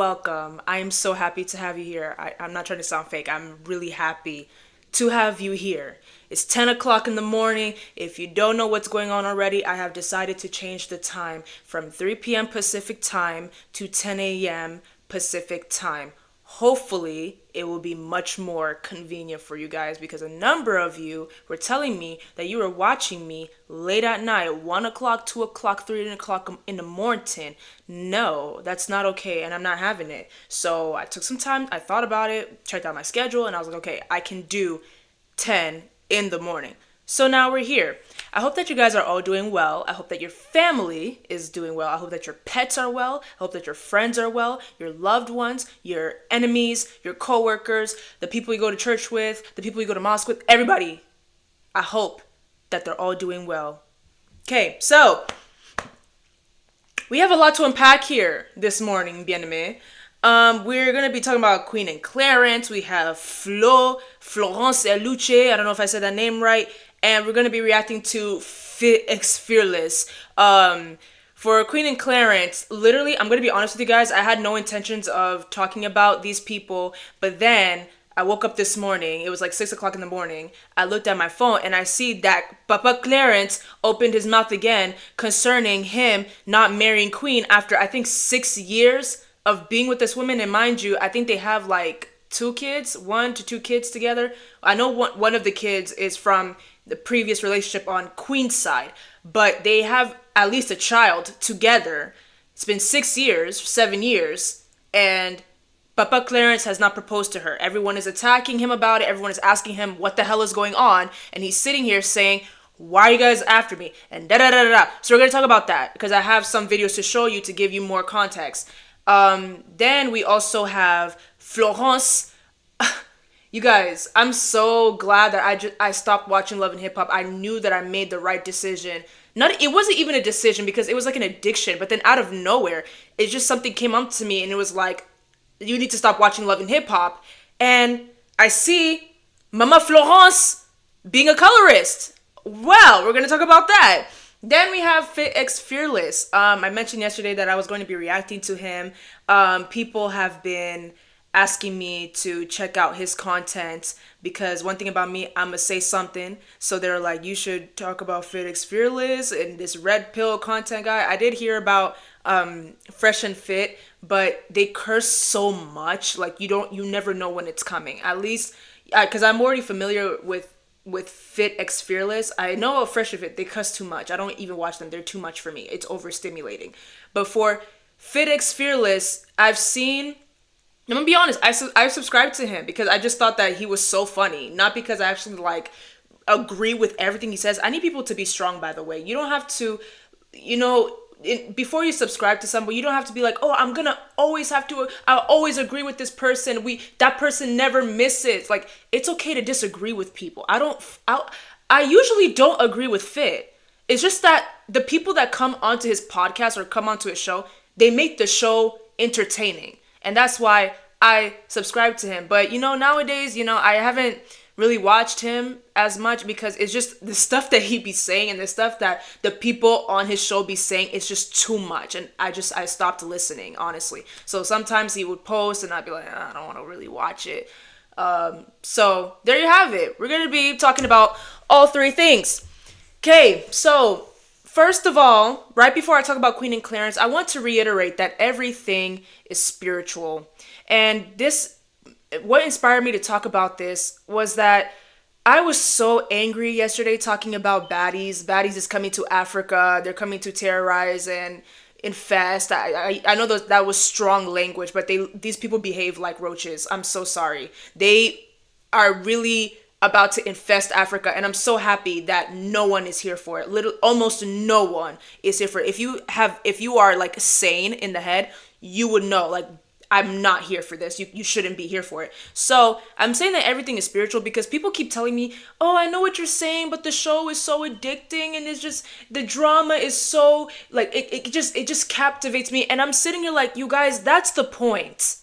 welcome. I am so happy to have you here. I'm not trying to sound fake. I'm really happy to have you here. It's 10 o'clock in the morning. If you don't know what's going on already, I have decided to change the time from 3 p.m. Pacific time to 10 a.m. Pacific time. Hopefully, it will be much more convenient for you guys because a number of you were telling me that you were watching me late at night, 1 o'clock, 2 o'clock, 3 o'clock in the morning. No, that's not okay, and I'm not having it. So I took some time, I thought about it, checked out my schedule, and I was like, okay, I can do 10 in the morning. So now we're here. I hope that you guys are all doing well. I hope that your family is doing well. I hope that your pets are well. I hope that your friends are well, your loved ones, your enemies, your coworkers, the people you go to church with, the people you go to mosque with, everybody. I hope that they're all doing well. Okay, so we have a lot to unpack here this morning, bien-aimé. We're going to be talking about Queen and Clarence. We have Florence and Luche. I don't know if I said that name right. And we're going to be reacting to FitXFearless. For Queen and Clarence, literally, I'm going to be honest with you guys. I had no intentions of talking about these people. But then I woke up this morning. It was like 6 o'clock in the morning. I looked at my phone and I see that Papa Clarence opened his mouth again concerning him not marrying Queen after, I think, 6 years of being with this woman. And mind you, I think they have like 2 kids, 1 to 2 kids together. I know one of the kids is from the previous relationship on Queen's side, but they have at least a child together. It's been 6 years, 7 years, and Papa Clarence has not proposed to her. Everyone is attacking him about it. Everyone is asking him what the hell is going on, and he's sitting here saying, why are you guys after me? And da-da-da-da-da. So we're going to talk about that because I have some videos to show you to give you more context. Then we also have Florence. You guys, I'm so glad that I stopped watching Love and Hip Hop. I knew that I made the right decision. It wasn't even a decision because it was like an addiction. But then out of nowhere, it just something came up to me and it was like, you need to stop watching Love and Hip Hop. And I see Mama Florence being a colorist. Well, we're gonna talk about that. Then we have FitXFearless. I mentioned yesterday that I was going to be reacting to him. People have been asking me to check out his content because one thing about me, I'm gonna say something. So they're like, you should talk about FitXFearless and this red pill content guy. I did hear about Fresh and Fit, but they curse so much. Like you never know when it's coming. At least, because I'm already familiar with FitXFearless. I know of Fresh and Fit, they cuss too much. I don't even watch them. They're too much for me. It's overstimulating. But for FitXFearless, I'm gonna be honest, I subscribed to him because I just thought that he was so funny. Not because I actually agree with everything he says. I need people to be strong, by the way. You don't have to, before you subscribe to somebody, you don't have to be like, oh, I'll always agree with this person. That person never misses. Like, it's okay to disagree with people. I usually don't agree with Fit. It's just that the people that come onto his podcast or come onto his show, they make the show entertaining. And that's why I subscribe to him. But, nowadays, I haven't really watched him as much because it's just the stuff that he be saying and the stuff that the people on his show be saying is just too much. And I stopped listening, honestly. So sometimes he would post and I'd be like, I don't want to really watch it. So there you have it. We're going to be talking about all 3 things. Okay, so first of all, right before I talk about Queen and Clarence, I want to reiterate that everything is spiritual. And what inspired me to talk about this was that I was so angry yesterday talking about baddies. Baddies is coming to Africa. They're coming to terrorize and infest. I know that was strong language, but these people behave like roaches. I'm so sorry. They are really about to infest Africa, and I'm so happy that no one is here for it. Almost no one is here for it. If you are like sane in the head, you would know, like, I'm not here for this. You shouldn't be here for it. So I'm saying that everything is spiritual because people keep telling me, oh, I know what you're saying, but the show is so addicting and it's just, the drama is so, like, it just captivates me. And I'm sitting here like, you guys, that's the point.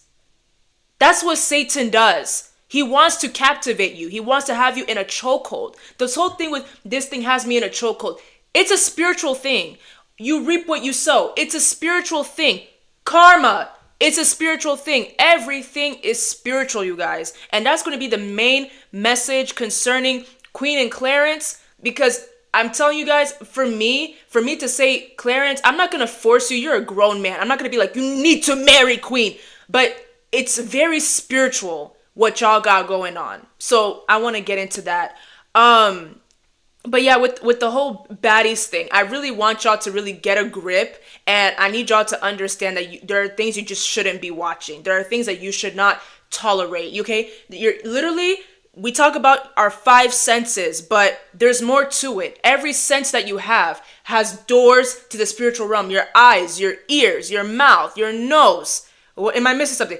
That's what Satan does. He wants to captivate you. He wants to have you in a chokehold. This whole thing with this thing has me in a chokehold. It's a spiritual thing. You reap what you sow. It's a spiritual thing. Karma. It's a spiritual thing. Everything is spiritual, you guys. And that's going to be the main message concerning Queen and Clarence, because I'm telling you guys, for me to say, Clarence, I'm not going to force you. You're a grown man. I'm not going to be like, you need to marry Queen. But it's very spiritual what y'all got going on. So I want to get into that. But yeah, with the whole baddies thing, I really want y'all to really get a grip, and I need y'all to understand that there are things you just shouldn't be watching. There are things that you should not tolerate, okay? You're literally, we talk about our five senses, but there's more to it. Every sense that you have has doors to the spiritual realm. Your eyes, your ears, your mouth, your nose. Am I missing something?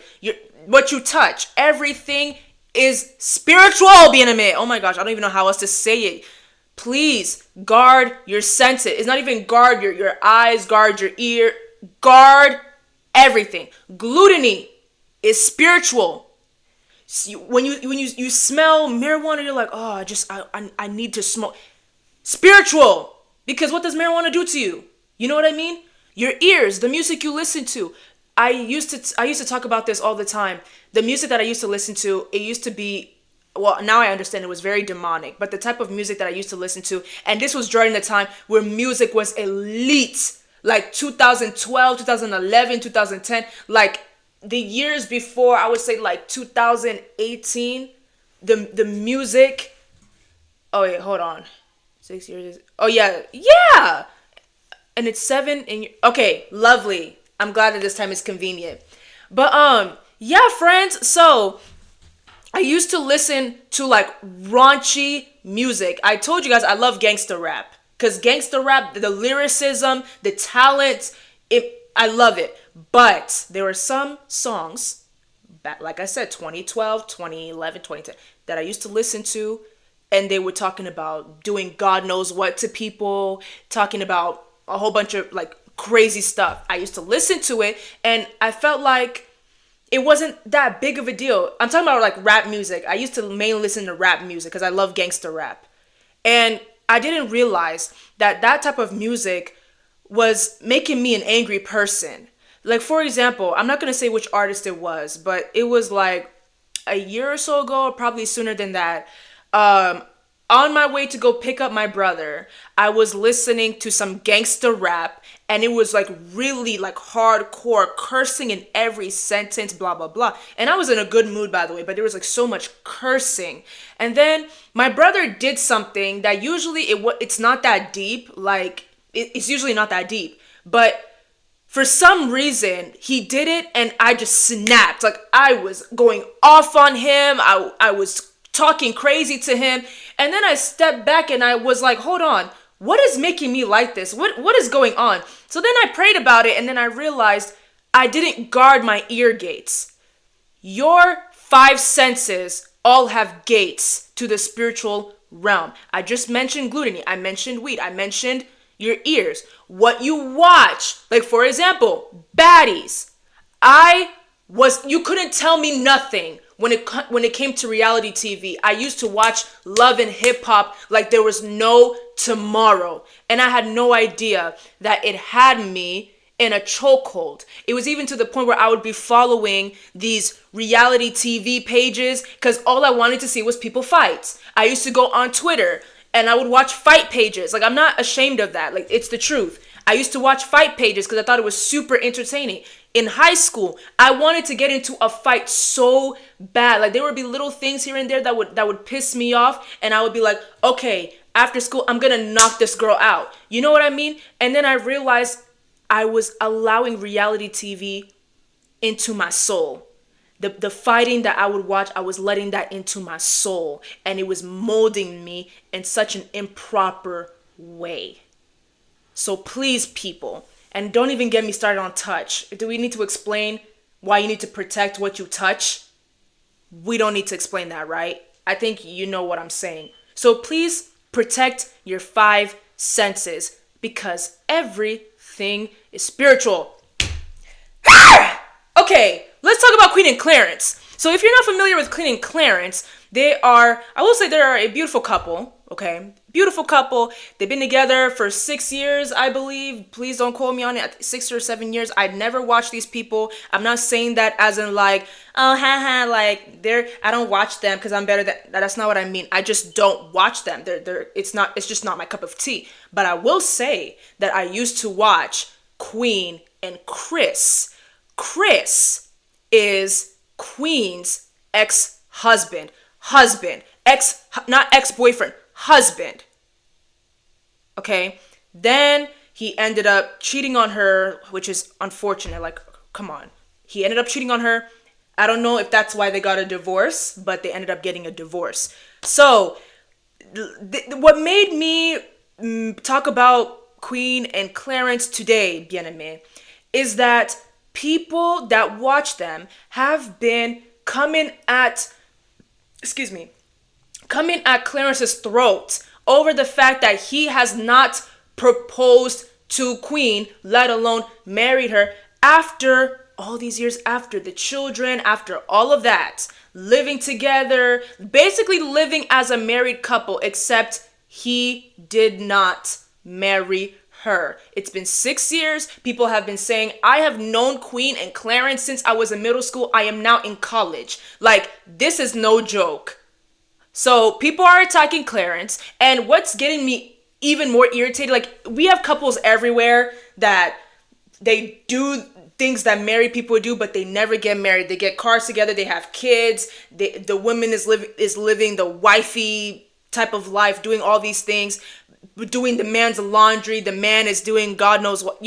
What you touch, everything is spiritual, bien aimé. Oh my gosh, I don't even know how else to say it. Please guard your senses. It's not even guard your eyes, guard your ear, guard everything. Gluttony is spiritual. When you smell marijuana, you're like, oh, I need to smoke. Spiritual. Because what does marijuana do to you? You know what I mean? Your ears, the music you listen to. I used to talk about this all the time. The music that I used to listen to, it used to be, well, now I understand it was very demonic, but the type of music that I used to listen to, and this was during the time where music was elite, like 2012, 2011, 2010, like the years before, I would say like 2018, the music, oh wait, hold on, 6 years, oh yeah, and it's 7, and okay, lovely. I'm glad that this time is convenient. But yeah, friends, so I used to listen to like raunchy music. I told you guys I love gangster rap, because gangster rap, the lyricism, the talent, I love it. But there were some songs, like I said, 2012, 2011, 2010, that I used to listen to, and they were talking about doing God knows what to people, talking about a whole bunch of like crazy stuff. I used to listen to it, and I felt like it wasn't that big of a deal. I'm talking about like rap music. I used to mainly listen to rap music because I love gangster rap. And I didn't realize that that type of music was making me an angry person. Like, for example, I'm not going to say which artist it was, but it was like a year or so ago, or probably sooner than that. On my way to go pick up my brother, I was listening to some gangster rap, and it was like really like hardcore cursing in every sentence, blah, blah, blah. And I was in a good mood, by the way, but there was like so much cursing. And then my brother did something that usually it's not that deep. Like it's usually not that deep, but for some reason he did it, and I just snapped. Like I was going off on him. I was talking crazy to him. And then I stepped back and I was like, hold on, what is making me like this? What is going on? So then I prayed about it, and then I realized I didn't guard my ear gates. Your five senses all have gates to the spiritual realm. I just mentioned gluttony. I mentioned weed. I mentioned your ears. What you watch. Like, for example, baddies. You couldn't tell me nothing. When it came to reality TV, I used to watch Love and Hip Hop like there was no tomorrow. And I had no idea that it had me in a chokehold. It was even to the point where I would be following these reality TV pages because all I wanted to see was people fight. I used to go on Twitter and I would watch fight pages. Like, I'm not ashamed of that. Like, it's the truth. I used to watch fight pages because I thought it was super entertaining. In high school, I wanted to get into a fight so bad. Like, there would be little things here and there that would piss me off, and I would be like, okay, after school, I'm gonna knock this girl out. You know what I mean? And then I realized I was allowing reality TV into my soul. The fighting that I would watch, I was letting that into my soul, and it was molding me in such an improper way. So please, people, and don't even get me started on touch. Do we need to explain why you need to protect what you touch? We don't need to explain that, right? I think you know what I'm saying. So please protect your five senses, because everything is spiritual. Okay, let's talk about Queen and Clarence. So if you're not familiar with Queen and Clarence, I will say they are a beautiful couple. okay? Beautiful couple. They've been together for 6 years, I believe. Please don't quote me on it. 6 or 7 years. I'd never watched these people. I'm not saying that as in like, oh, haha, like I don't watch them because I'm better than. That's not what I mean. I just don't watch them. It's just not my cup of tea. But I will say that I used to watch Queen and Chris. Chris is Queen's husband, not ex-boyfriend, husband. Okay? Then he ended up cheating on her, which is unfortunate. Like, come on. He ended up cheating on her. I don't know if that's why they got a divorce, but they ended up getting a divorce. So, what made me talk about Queen and Clarence today, bien-aimé, is that people that watch them have been coming at Clarence's throat over the fact that he has not proposed to Queen, let alone married her, after all these years, after the children, after all of that, living together, basically living as a married couple, except he did not marry her. It's been 6 years. People have been saying, I have known Queen and Clarence since I was in middle school. I am now in college. Like, this is no joke. So people are attacking Clarence, and what's getting me even more irritated, like, we have couples everywhere that they do things that married people do, but they never get married. They get cars together, they have kids, the woman is living the wifey type of life, doing all these things, doing the man's laundry, the man is doing God knows what,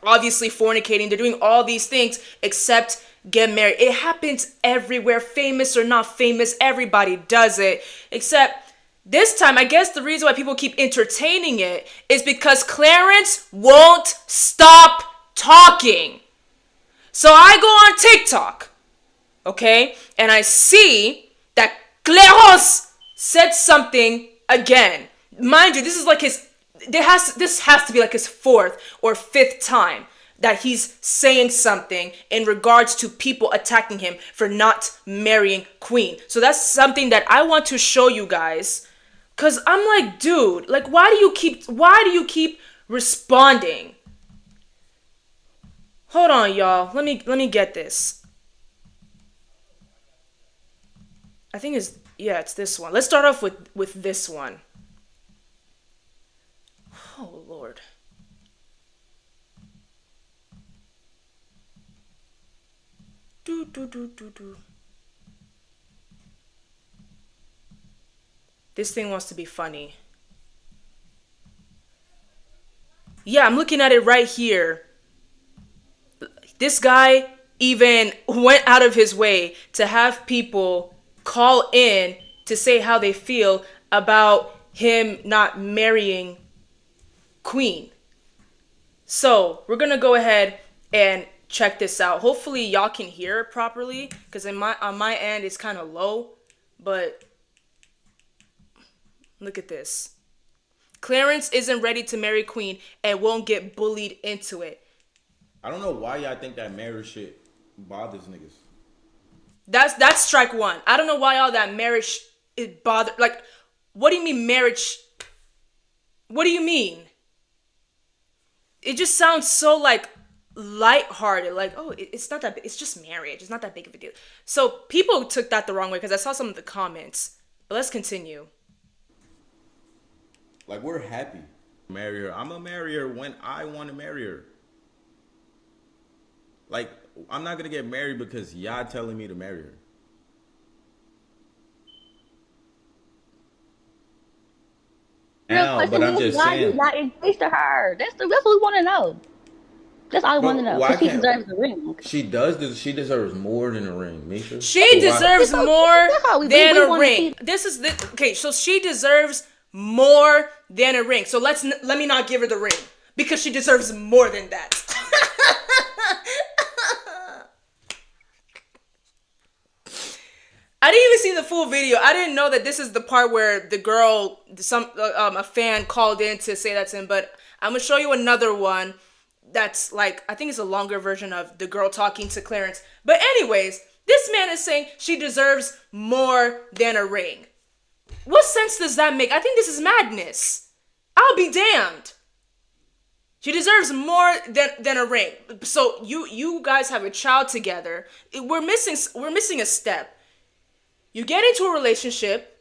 obviously fornicating, they're doing all these things except get married. It happens everywhere, famous or not famous, everybody does it. Except this time, I guess the reason why people keep entertaining it is because Clarence won't stop talking. So I go on TikTok, okay, and I see that Clarence said something again. Mind you, this is like this has to be like his fourth or fifth time that he's saying something in regards to people attacking him for not marrying Queen. So that's something that I want to show you guys, cause I'm like, dude, like, why do you keep responding? Hold on, y'all. Let me get this. I think it's this one. Let's start off with this one. Oh Lord. Do. This thing wants to be funny. Yeah, I'm looking at it right here. This guy even went out of his way to have people call in to say how they feel about him not marrying Queen. So we're gonna go ahead and check this out. Hopefully y'all can hear it properly, because on my end it's kind of low, but look at this. Clarence isn't ready to marry Queen and won't get bullied into it. I don't know why y'all think that marriage shit bothers niggas. That's strike one. I don't know why all that marriage it bother. Like, what do you mean marriage? What do you mean? It just sounds so like lighthearted. Like, oh, it's not that. It's just marriage. It's not that big of a deal. So people took that the wrong way because I saw some of the comments. But let's continue. Like, we're happy. Marry her. I'm gonna marry her when I want to marry her. Like, I'm not gonna get married because y'all telling me to marry her. Real Now, but question I'm is, just why you saying. not engaged to her? That's what we want to know. That's all we want to But know. why Because he can't deserves the ring. she does? She deserves more than a ring, Misha. She So why? deserves That's more how we than a wanna ring. see. Okay, so she deserves more than a ring. So let me not give her the ring because she deserves more than that. I didn't even see the full video. I didn't know that this is the part where the girl, a fan called in to say that to him. But I'm gonna show you another one that's like, I think it's a longer version of the girl talking to Clarence. But anyways, this man is saying she deserves more than a ring. What sense does that make? I think this is madness. I'll be damned. She deserves more than a ring. So you guys have a child together. We're missing a step. You get into a relationship,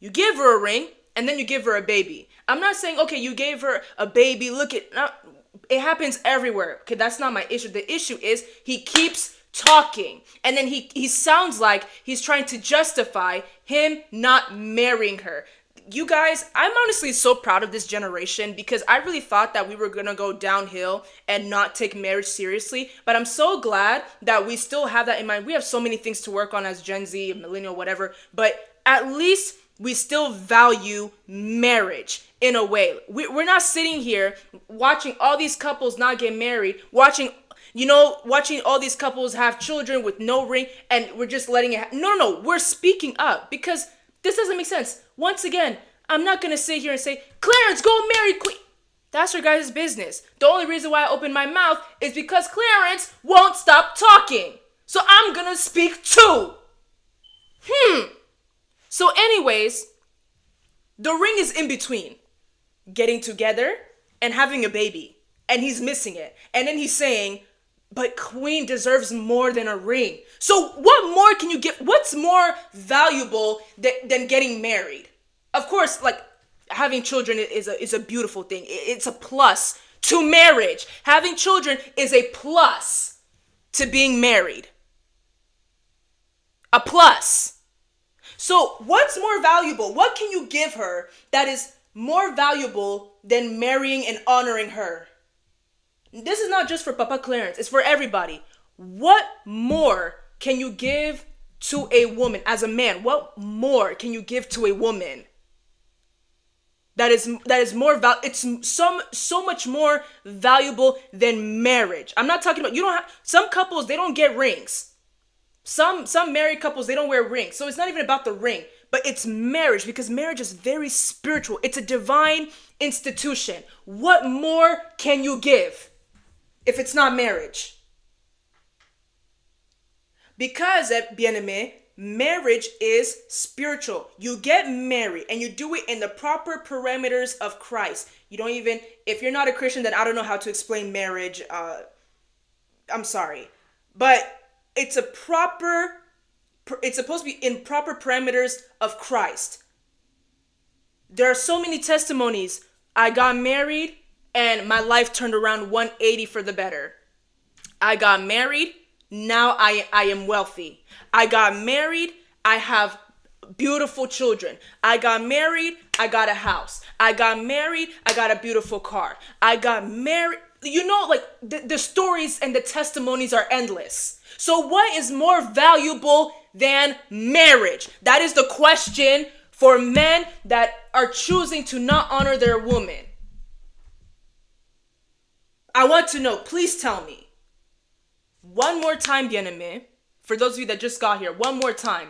you give her a ring, and then you give her a baby. I'm not saying, okay, you gave her a baby, it happens everywhere. Okay, that's not my issue. The issue is he keeps talking, and then he sounds like he's trying to justify him not marrying her. You guys, I'm honestly so proud of this generation because I really thought that we were gonna go downhill and not take marriage seriously, but I'm so glad that we still have that in mind. We have so many things to work on as Gen Z, millennial, whatever, but at least we still value marriage in a way. We're not sitting here watching all these couples not get married, watching all these couples have children with no ring, and we're just letting it happen. No, we're speaking up because this doesn't make sense. Once again, I'm not going to sit here and say, Clarence, go marry Queen. That's your guys' business. The only reason why I open my mouth is because Clarence won't stop talking. So I'm going to speak too. So anyways, the ring is in between getting together and having a baby. And he's missing it. And then he's saying, but Queen deserves more than a ring. So what more can you give? What's more valuable than getting married? Of course, like having children is a beautiful thing. It's a plus to marriage. Having children is a plus to being married. A plus. So what's more valuable? What can you give her that is more valuable than marrying and honoring her? This is not just for Papa Clarence, it's for everybody. What more can you give to a woman as a man? What more can you give to a woman that is more it's so much more valuable than marriage? I'm not talking about some couples, they don't get rings. Some married couples, they don't wear rings. So it's not even about the ring, but it's marriage, because marriage is very spiritual. It's a divine institution. What more can you give if it's not marriage? Because, bien-aimé, marriage is spiritual. You get married and you do it in the proper parameters of Christ. You don't even, if you're not a Christian, then I don't know how to explain marriage. I'm sorry. But it's supposed to be in proper parameters of Christ. There are so many testimonies. I got married and my life turned around 180 for the better. I got married, now I am wealthy. I got married, I have beautiful children. I got married, I got a house. I got married, I got a beautiful car. I got married, like the stories and the testimonies are endless. So what is more valuable than marriage? That is the question for men that are choosing to not honor their woman. I want to know, please tell me. One more time, bien-aimé, for those of you that just got here, one more time.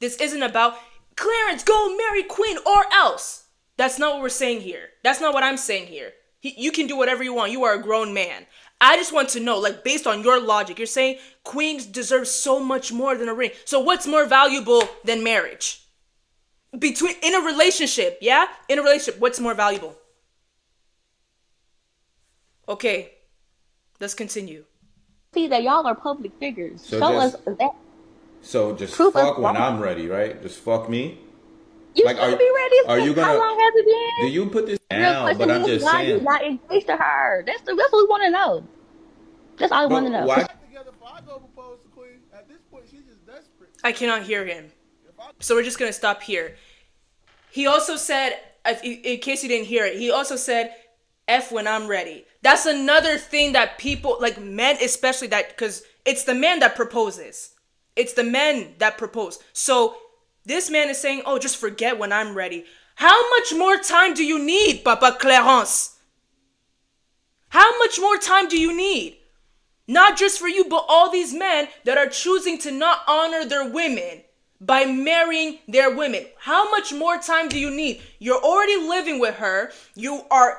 This isn't about, Clarence, go marry Queen or else. That's not what we're saying here. That's not what I'm saying here. You can do whatever you want. You are a grown man. I just want to know, like, based on your logic, you're saying Queens deserve so much more than a ring. So what's more valuable than marriage? In a relationship, yeah? In a relationship, what's more valuable? Okay, let's continue. See that y'all are public figures. So Show just- us that. So just Prove us fuck when wrong. I'm ready, right? Just fuck me. You Like, should be ready. are you gonna? How long has it been? Do you put this Real down? question But I'm is, just why you saying. not engaged to her? That's what we want to know. That's all we want to know. Why? Together before I go propose to Queen. At this point, she's just desperate. I cannot hear him. So we're just going to stop here. He also said, in case you didn't hear it, he also said, F when I'm ready. That's another thing that people, like men especially, that because it's the man that proposes. It's the men that propose. So this man is saying, oh, just forget when I'm ready. How much more time do you need, Papa Clarence? How much more time do you need? Not just for you, but all these men that are choosing to not honor their women by marrying their women. How much more time do you need? You're already living with her. You are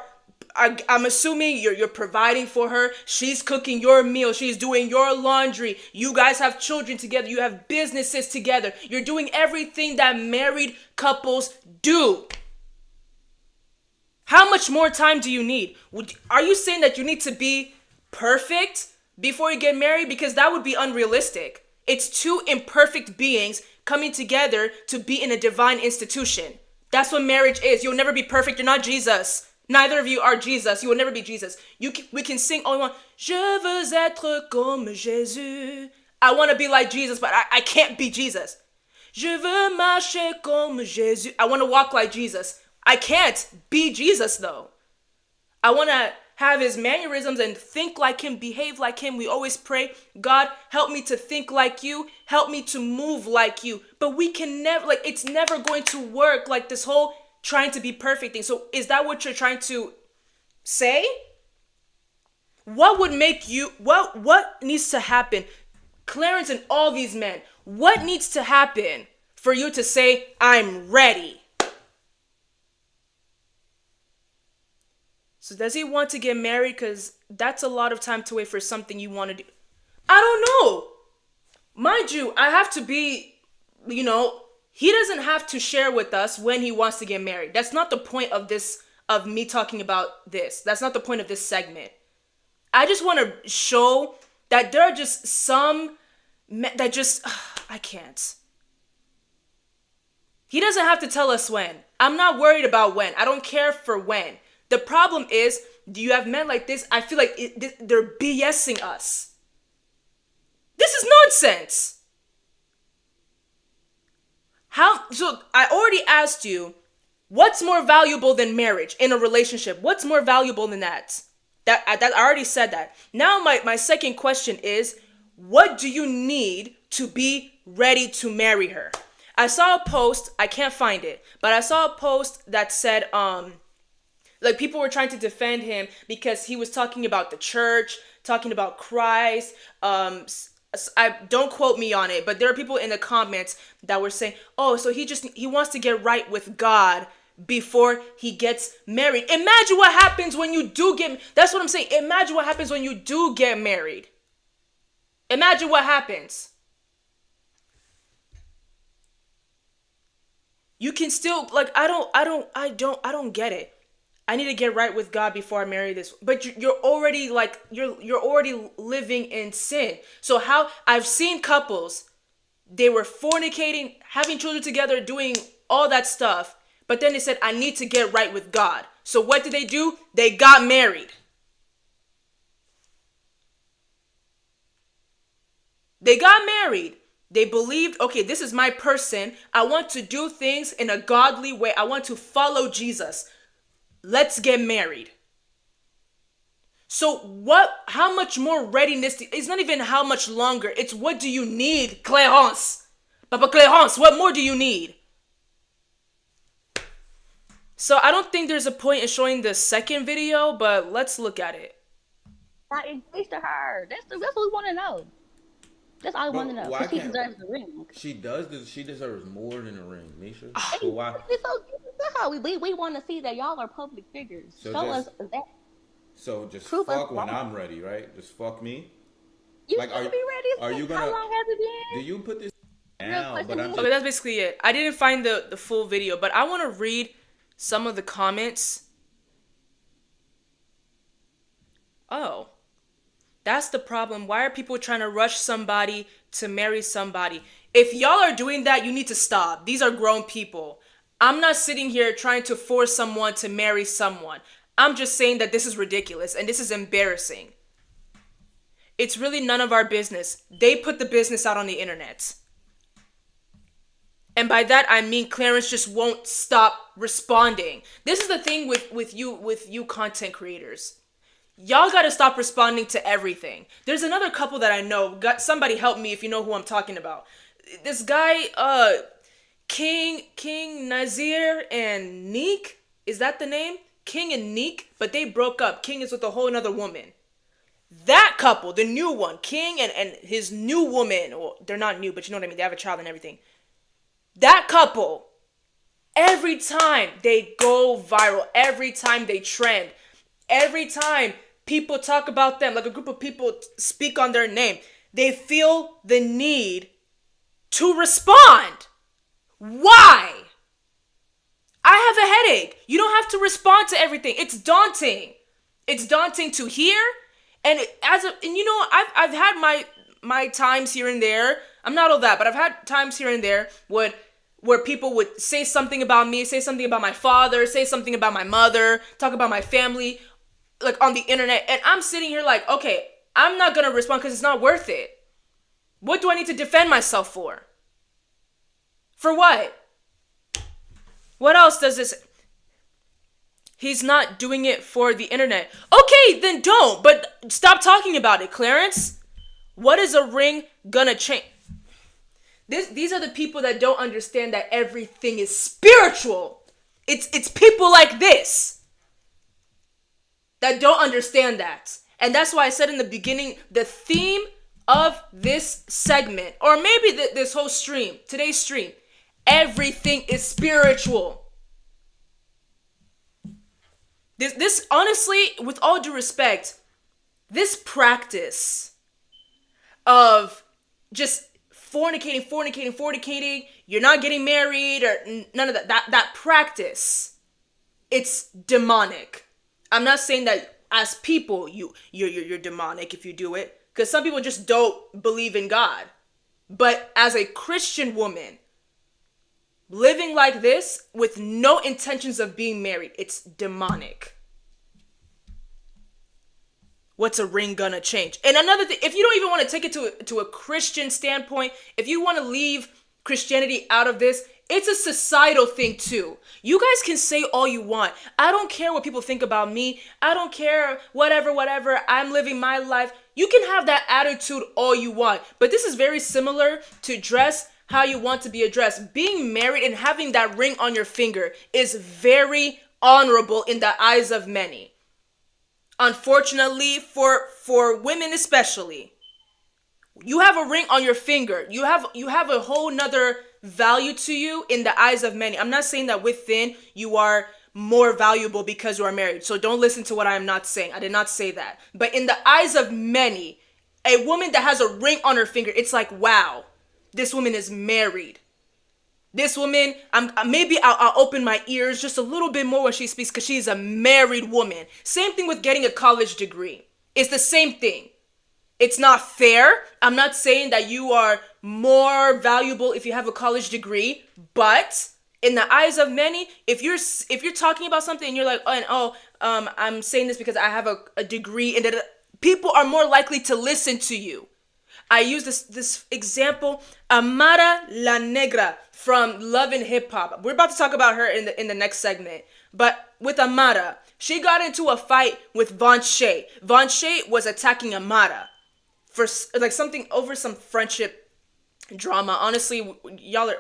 I'm assuming you're providing for her. She's cooking your meal. She's doing your laundry. You guys have children together. You have businesses together. You're doing everything that married couples do. How much more time do you need? Are you saying that you need to be perfect before you get married? Because that would be unrealistic. It's two imperfect beings coming together to be in a divine institution. That's what marriage is. You'll never be perfect. You're not Jesus. Neither of you are Jesus. You will never be Jesus. We can sing all we want. Je veux être comme Jésus. I want to be like Jesus, but I can't be Jesus. Je veux marcher comme Jésus. I want to walk like Jesus. I can't be Jesus though. I want to have his mannerisms and think like him, behave like him. We always pray, God, help me to think like you. Help me to move like you. But we can never, like, it's never going to work, like this whole trying to be perfect thing. So is that what you're trying to say? What would make you, what needs to happen? Clarence and all these men, what needs to happen for you to say, I'm ready? So does he want to get married? Because that's a lot of time to wait for something you want to do. I don't know. Mind you, I have to be, he doesn't have to share with us when he wants to get married. That's not the point of this, of me talking about this. That's not the point of this segment. I just want to show that there are just some that just, I can't. He doesn't have to tell us when. I'm not worried about when. I don't care for when. The problem is, do you have men like this? I feel like they're BSing us. This is nonsense. So I already asked you, what's more valuable than marriage in a relationship? What's more valuable than that? I already said that. Now my second question is, what do you need to be ready to marry her? I saw a post, I can't find it, but I saw a post that said, like people were trying to defend him because he was talking about the church, talking about Christ. I don't quote me on it, but there are people in the comments that were saying, "Oh, so he wants to get right with God before he gets married." Imagine what happens when you do get. That's what I'm saying. Imagine what happens when you do get married. Imagine what happens. You can still I don't get it. I need to get right with God before I marry this. But you're already you're already living in sin. So how I've seen couples, they were fornicating, having children together, doing all that stuff. But then they said, I need to get right with God. So what did they do? They got married. They got married. They believed, okay, this is my person. I want to do things in a godly way. I want to follow Jesus. Let's get married. So how much more readiness, it's not even how much longer, it's what do you need, Clarence? Papa Clarence, what more do you need? So I don't think there's a point in showing the second video, but let's look at it. Not engaged to her. That's what we want to know. That's all I want to know. Because she deserves the ring. She does. She deserves more than a ring, Misha. So why? We want to see that y'all are public figures. So Show us that. So just Prove fuck when I'm ready, right? Just fuck me. You should be ready. Are you gonna? How long has it been? Do you put this down? But Okay, that's basically it. I didn't find the full video, but I want to read some of the comments. Oh. That's the problem. Why are people trying to rush somebody to marry somebody? If y'all are doing that, you need to stop. These are grown people. I'm not sitting here trying to force someone to marry someone. I'm just saying that this is ridiculous and this is embarrassing. It's really none of our business. They put the business out on the internet. And by that, I mean Clarence just won't stop responding. This is the thing with you content creators. Y'all gotta stop responding to everything. There's another couple that I know. Somebody help me if you know who I'm talking about. This guy, King Nazir and Neek, is that the name? King and Neek, but they broke up. King is with a whole another woman. That couple, the new one, King and his new woman, well, they're not new, but you know what I mean, they have a child and everything. That couple, every time they go viral, every time they trend, every time people talk about them, like a group of people speak on their name, they feel the need to respond. Why? I have a headache. You don't have to respond to everything. It's daunting. It's daunting to hear. And I've had my times here and there. I'm not all that, but I've had times here and there where people would say something about me, say something about my father, say something about my mother, talk about my family, like on the internet. And I'm sitting here like, okay, I'm not going to respond because it's not worth it. What do I need to defend myself for? For what? What else does this? He's not doing it for the internet. Okay, then don't. But stop talking about it, Clarence. What is a ring gonna change? These are the people that don't understand that everything is spiritual. It's people like this that don't understand that. And that's why I said in the beginning, the theme of this segment, or maybe this whole stream, today's stream, everything is spiritual. This honestly, with all due respect, this practice of just fornicating, you're not getting married or none of that practice, it's demonic. I'm not saying that as people you're demonic if you do it, because some people just don't believe in God. But as a Christian woman, living like this with no intentions of being married, it's demonic. What's a ring gonna change? And another thing, if you don't even want to take it to a Christian standpoint, if you want to leave Christianity out of this, it's a societal thing too. You guys can say all you want. I don't care what people think about me. I don't care, whatever. I'm living my life. You can have that attitude all you want. But this is very similar to dress how you want to be addressed. Being married and having that ring on your finger is very honorable in the eyes of many. Unfortunately, for women especially, you have a ring on your finger. You have a whole nother value to you in the eyes of many. I'm not saying that within you are more valuable because you are married. So don't listen to what I am not saying. I did not say that. But in the eyes of many, a woman that has a ring on her finger, it's like, wow, this woman is married. This woman, I'll open my ears just a little bit more when she speaks because she's a married woman. Same thing with getting a college degree. It's the same thing. It's not fair. I'm not saying that you are more valuable if you have a college degree, but in the eyes of many, if you're talking about something and you're like, I'm saying this because I have a degree, and people are more likely to listen to you. I use this example, Amara La Negra from Love and Hip Hop. We're about to talk about her in the next segment. But with Amara, she got into a fight with Von Shay. Von Shay was attacking Amara for like something over some friendship drama. Honestly,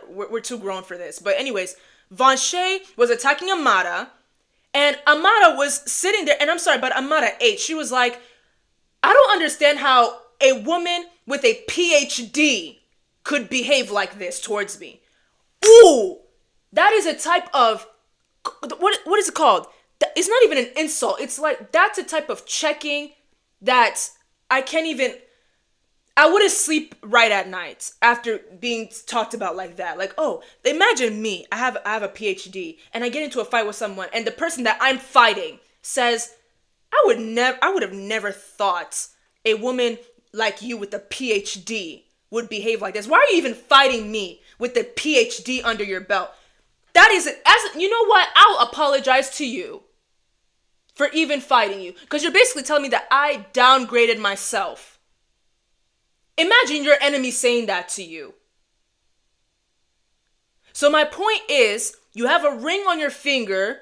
we're too grown for this. But anyways, Von Shay was attacking Amara, and Amara was sitting there. And I'm sorry, but Amara ate. She was like, I don't understand how a woman with a PhD could behave like this towards me. Ooh, that is a type of, what is it called? It's not even an insult. It's like, that's a type of checking that I wouldn't sleep right at night after being talked about like that. Like, oh, imagine me. I have a PhD and I get into a fight with someone and the person that I'm fighting says, I would have never thought a woman like you with a PhD would behave like this. Why are you even fighting me with the PhD under your belt? That is, you know what? I'll apologize to you for even fighting you, because you're basically telling me that I downgraded myself. Imagine your enemy saying that to you. So my point is, you have a ring on your finger.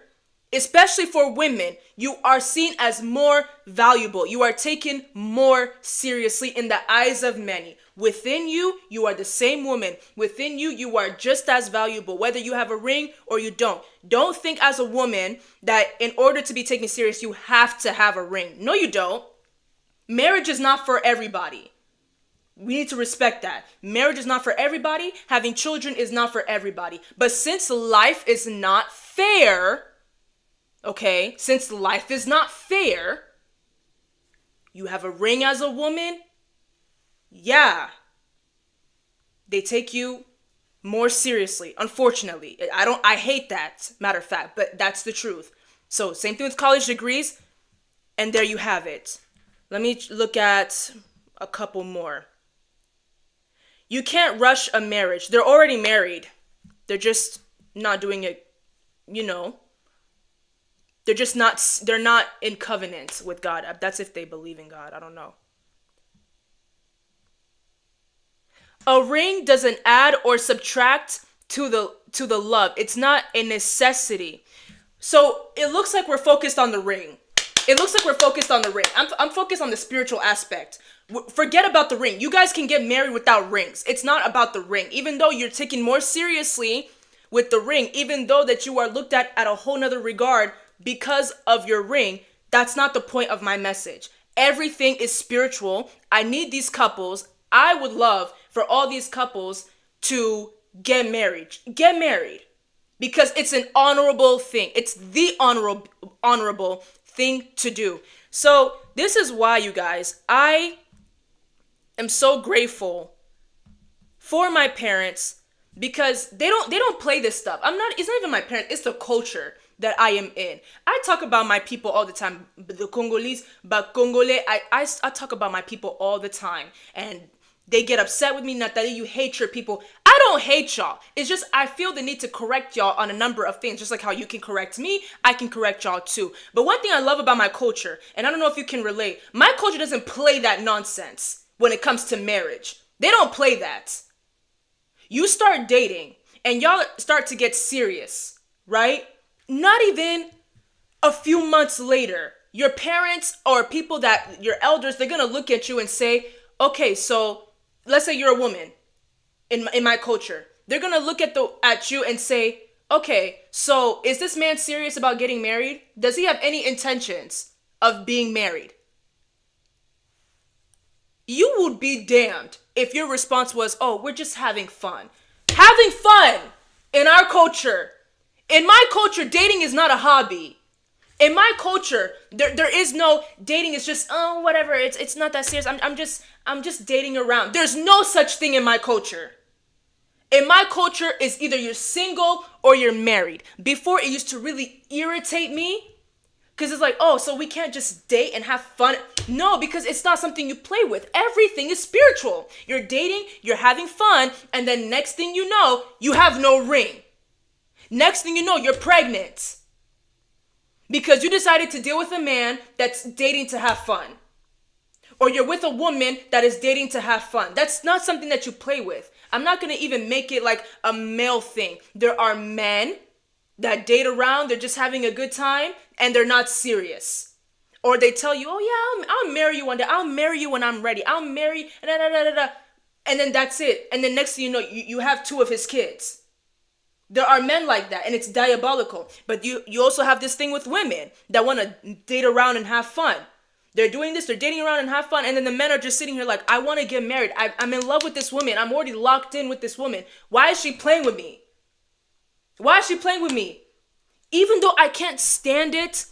Especially for women, you are seen as more valuable. You are taken more seriously in the eyes of many. Within you, you are the same woman. Within you, you are just as valuable, whether you have a ring or you don't. Don't think as a woman that in order to be taken serious, you have to have a ring. No, you don't. Marriage is not for everybody. We need to respect that. Marriage is not for everybody. Having children is not for everybody. But since life is not fair, Okay? Since life is not fair, you have a ring as a woman, yeah, they take you more seriously. Unfortunately, I hate that, matter of fact, but that's the truth. So same thing with college degrees, and there you have it. Let me look at a couple more. You can't rush a marriage. They're already married. They're just not doing it, you know. They're not in covenant with God. That's if they believe in God. I don't know. A ring doesn't add or subtract to the love. It's not a necessity. So it looks like we're focused on the ring. It looks like we're focused on the ring. I'm focused on the spiritual aspect. Forget about the ring. You guys can get married without rings. It's not about the ring. Even though you're taken more seriously with the ring, even though that you are looked at a whole nother regard because of your ring, that's not the point of my message. Everything is spiritual. I need these couples. I would love for all these couples to get married. Get married. Because it's an honorable thing. It's the honorable thing to do. So this is why, you guys, I am so grateful for my parents, because they don't play this stuff. It's not even my parents, it's the culture that I am in. I talk about my people all the time. The Congolese, but Congolais, I talk about my people all the time. And they get upset with me. Natalie, you hate your people. I don't hate y'all. It's just I feel the need to correct y'all on a number of things. Just like how you can correct me, I can correct y'all too. But one thing I love about my culture, and I don't know if you can relate, my culture doesn't play that nonsense when it comes to marriage. They don't play that. You start dating and y'all start to get serious, right? Not even a few months later, your parents or people that, your elders, they're going to look at you and say, okay, so let's say you're a woman in my culture. They're going to look at you and say, okay, so is this man serious about getting married? Does he have any intentions of being married? You would be damned if your response was, oh, we're just having fun. Having fun in our culture. In my culture, dating is not a hobby. In my culture, there is no dating. It's just, oh, whatever. It's not that serious. I'm just dating around. There's no such thing in my culture. In my culture, it's either you're single or you're married. Before, it used to really irritate me because it's like, oh, so we can't just date and have fun. No, because it's not something you play with. Everything is spiritual. You're dating, you're having fun, and then next thing you know, you have no ring. Next thing you know, you're pregnant. Because you decided to deal with a man that's dating to have fun. Or you're with a woman that is dating to have fun. That's not something that you play with. I'm not going to even make it like a male thing. There are men that date around, they're just having a good time, and they're not serious. Or they tell you, oh yeah, I'll marry you one day. I'll marry you when I'm ready. I'll marry, and then that's it. And then next thing you know, you have 2 of his kids. There are men like that, and it's diabolical. But you also have this thing with women that want to date around and have fun. They're doing this, they're dating around and have fun, and then the men are just sitting here like, I want to get married. I'm in love with this woman. I'm already locked in with this woman. Why is she playing with me? Why is she playing with me? Even though I can't stand it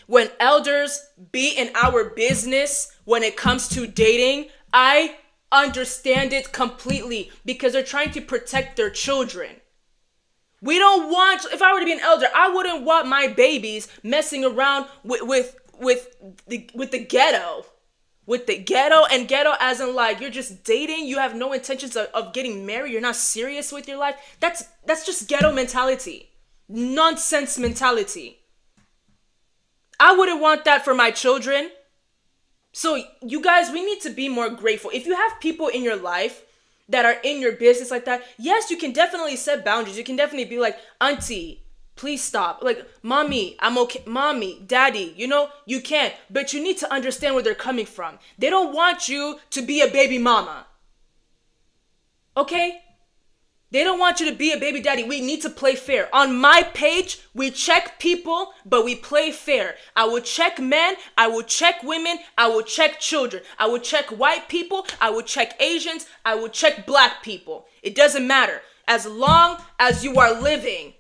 when elders be in our business when it comes to dating, I understand it completely because they're trying to protect their children. We don't want, if I were to be an elder, I wouldn't want my babies messing around with the ghetto. With the ghetto, and ghetto as in like you're just dating, you have no intentions of getting married, you're not serious with your life. That's just ghetto mentality. Nonsense mentality. I wouldn't want that for my children. So you guys, we need to be more grateful. If you have people in your life that are in your business like that, yes, you can definitely set boundaries. You can definitely be like, auntie, please stop. Like, mommy, I'm okay. Mommy, daddy, you can. But you need to understand where they're coming from. They don't want you to be a baby mama. Okay? They don't want you to be a baby daddy. We need to play fair. On my page, we check people, but we play fair. I will check men. I will check women. I will check children. I will check white people. I will check Asians. I will check black people. It doesn't matter. As long as you are living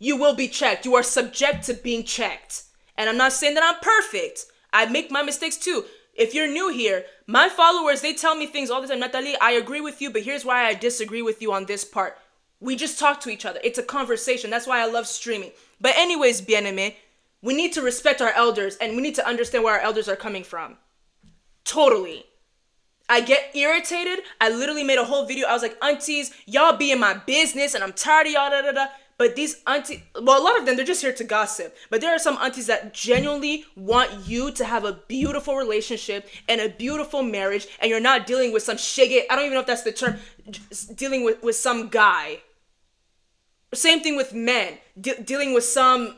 You will be checked. You are subject to being checked. And I'm not saying that I'm perfect. I make my mistakes too. If you're new here, my followers, they tell me things all the time. Natalie, I agree with you, but here's why I disagree with you on this part. We just talk to each other. It's a conversation. That's why I love streaming. But anyways, bien-aimé, we need to respect our elders and we need to understand where our elders are coming from. Totally. I get irritated. I literally made a whole video. I was like, aunties, y'all be in my business and I'm tired of y'all, da da da. But these aunties, well, a lot of them, they're just here to gossip. But there are some aunties that genuinely want you to have a beautiful relationship and a beautiful marriage, and you're not dealing with some shege, I don't even know if that's the term, dealing with some guy. Same thing with men, dealing with some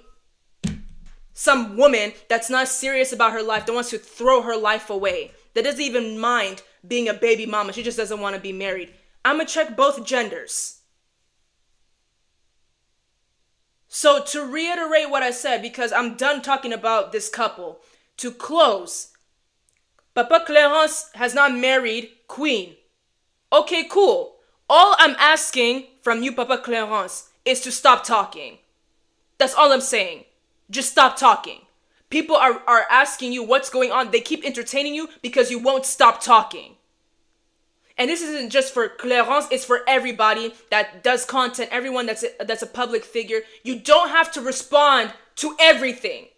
woman that's not serious about her life, that wants to throw her life away, that doesn't even mind being a baby mama. She just doesn't want to be married. I'm going to check both genders. So to reiterate what I said, because I'm done talking about this couple, to close, Papa Clarence has not married Queen. Okay, cool. All I'm asking from you, Papa Clarence, is to stop talking. That's all I'm saying. Just stop talking. People are asking you what's going on. They keep entertaining you because you won't stop talking. And this isn't just for Clarence, it's for everybody that does content, everyone that's a public figure. You don't have to respond to everything.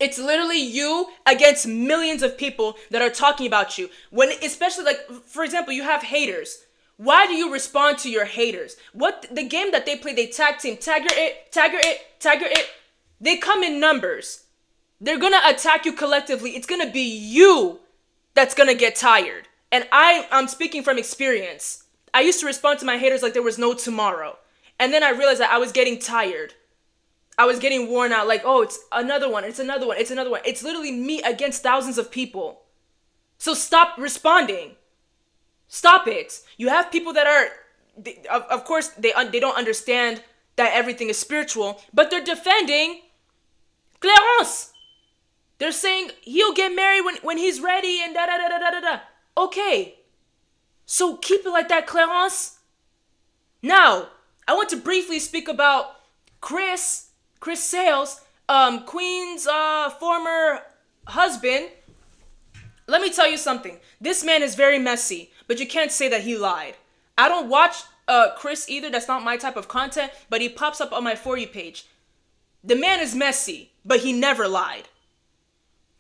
It's literally you against millions of people that are talking about you. When, especially like, for example, you have haters. Why do you respond to your haters? What the game that they play, they tag team, tag your it. They come in numbers. They're gonna attack you collectively. It's gonna be you that's gonna get tired. And I'm speaking from experience. I used to respond to my haters like there was no tomorrow. And then I realized that I was getting tired. I was getting worn out. Like, oh, it's another one. It's another one. It's another one. It's literally me against thousands of people. So stop responding. Stop it. You have people that are, of course, they don't understand that everything is spiritual, but they're defending Clarence. They're saying he'll get married when he's ready and da da da da da da. Okay, so keep it like that, Clarence. Now, I want to briefly speak about Chris Sales, Queen's former husband. Let me tell you something. This man is very messy, but you can't say that he lied. I don't watch Chris either. That's not my type of content, but he pops up on my For You page. The man is messy, but he never lied.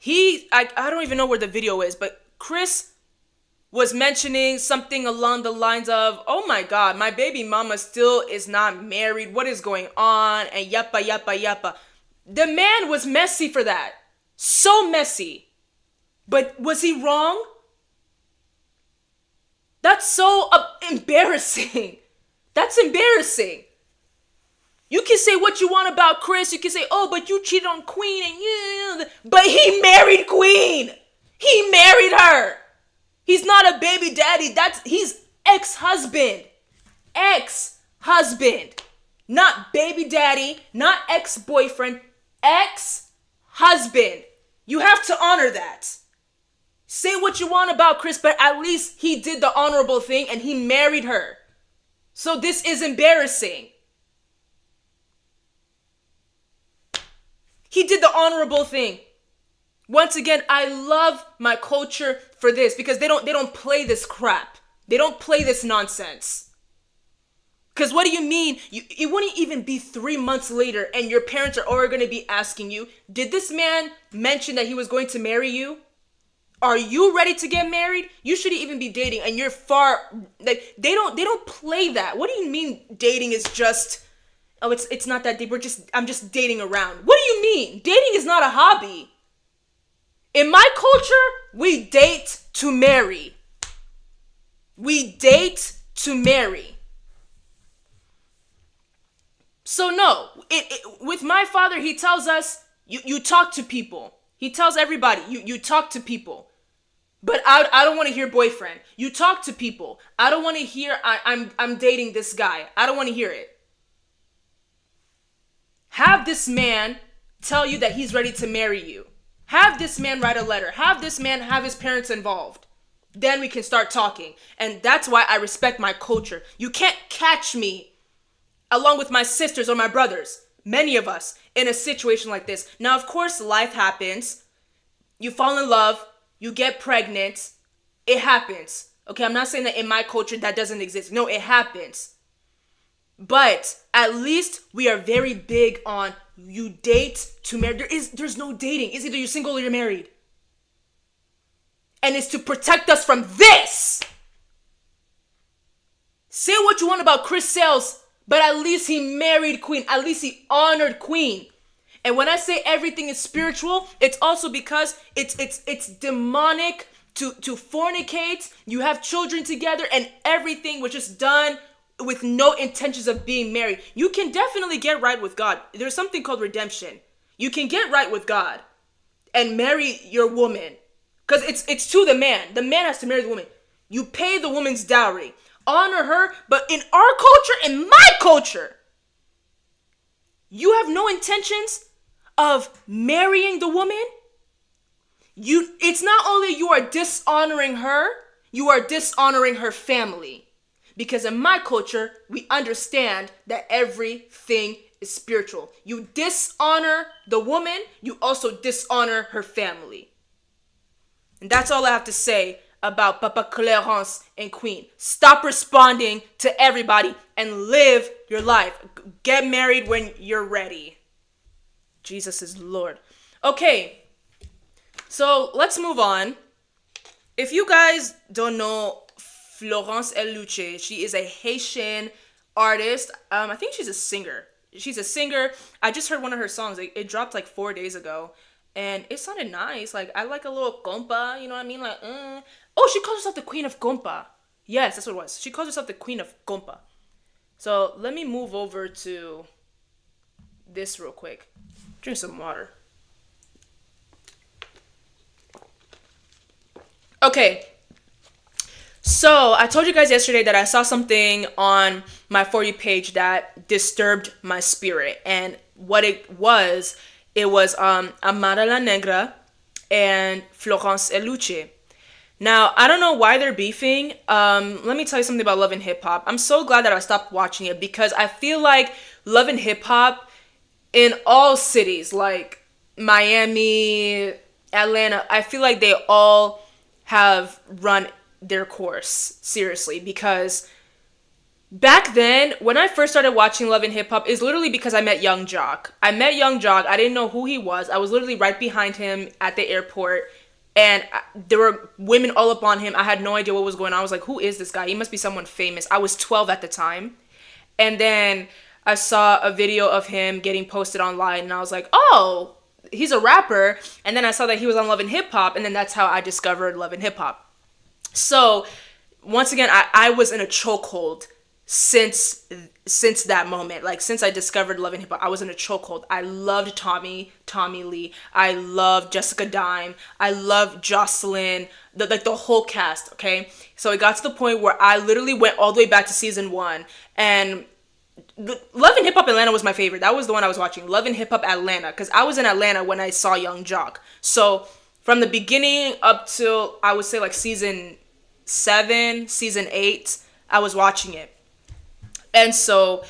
I don't even know where the video is, but Chris was mentioning something along the lines of, oh my God, my baby mama still is not married. What is going on? And yappa, yappa, yappa. The man was messy for that. So messy. But was he wrong? That's so embarrassing. That's embarrassing. You can say what you want about Chris. You can say, oh, but you cheated on Queen. And but he married Queen. He married her. He's not a baby daddy. He's ex-husband. Ex-husband. Not baby daddy, not ex-boyfriend, ex-husband. You have to honor that. Say what you want about Chris, but at least he did the honorable thing and he married her. So this is embarrassing. He did the honorable thing. Once again, I love my culture for this because they don't play this crap. They don't play this nonsense. Because what do you mean? It wouldn't even be 3 months later and your parents are already going to be asking you, did this man mention that he was going to marry you? Are you ready to get married? You shouldn't even be dating and you're far, like, they don't play that. What do you mean dating is just, oh, it's not that deep. I'm just dating around. What do you mean? Dating is not a hobby. In my culture, we date to marry. We date to marry. So no, with my father, he tells us, you talk to people. He tells everybody, you talk to people. But I don't want to hear boyfriend. You talk to people. I don't want to hear I'm dating this guy. I don't want to hear it. Have this man tell you that he's ready to marry you. Have this man write a letter. Have this man have his parents involved. Then we can start talking. And that's why I respect my culture. You can't catch me along with my sisters or my brothers, many of us, in a situation like this. Now, of course, life happens. You fall in love, you get pregnant. It happens. Okay, I'm not saying that in my culture that doesn't exist. No, it happens. But at least we are very big on you date to marry. There's no dating. It's either you're single or you're married. And it's to protect us from this. Say what you want about Chris Sales, but at least he married Queen. At least he honored Queen. And when I say everything is spiritual, it's also because it's demonic to fornicate. You have children together and everything was just done with no intentions of being married. You can definitely get right with God. There's something called redemption. You can get right with God and marry your woman. Because it's to the man. The man has to marry the woman. You pay the woman's dowry. Honor her. But in our culture, in my culture, you have no intentions of marrying the woman. It's not only you are dishonoring her, you are dishonoring her family. Because in my culture, we understand that everything is spiritual. You dishonor the woman, you also dishonor her family. And that's all I have to say about Papa Clarence and Queen. Stop responding to everybody and live your life. Get married when you're ready. Jesus is Lord. Okay, so let's move on. If you guys don't know Florence El Luche, she is a Haitian artist. I think she's a singer. She's a singer. I just heard one of her songs. It dropped like 4 days ago. And it sounded nice. Like, I like a little compa, you know what I mean? Like, Oh, she calls herself the Queen of Compa. Yes, that's what it was. She calls herself the Queen of Compa. So, let me move over to this real quick. Drink some water. Okay. So, I told you guys yesterday that I saw something on my For You page that disturbed my spirit. And what it was Amara La Negra and Florence El Luche. Now, I don't know why they're beefing. Let me tell you something about Love and Hip Hop. I'm so glad that I stopped watching it because I feel like Love and Hip Hop in all cities, like Miami, Atlanta, I feel like they all have run their course, seriously, because back then, when I first started watching Love and Hip Hop, is literally because I met Young Jock. I met Young Jock. I didn't know who he was. I was literally right behind him at the airport, and there were women all up on him. I had no idea what was going on. I was like, who is this guy? He must be someone famous. I was 12 at the time. And then I saw a video of him getting posted online, and I was like, oh, he's a rapper. And then I saw that he was on Love and Hip Hop, and then that's how I discovered Love and Hip Hop. So, once again, I was in a chokehold since that moment. Like, since I discovered Love and Hip Hop, I was in a chokehold. I loved Tommy Lee. I loved Jessica Dime. I loved Jocelyn, the whole cast, okay? So it got to the point where I literally went all the way back to season 1, and Love and Hip Hop Atlanta was my favorite. That was the one I was watching, Love and Hip Hop Atlanta, because I was in Atlanta when I saw Young Jock. So from the beginning up till, I would say, like season 7, season 8, I was watching it. And so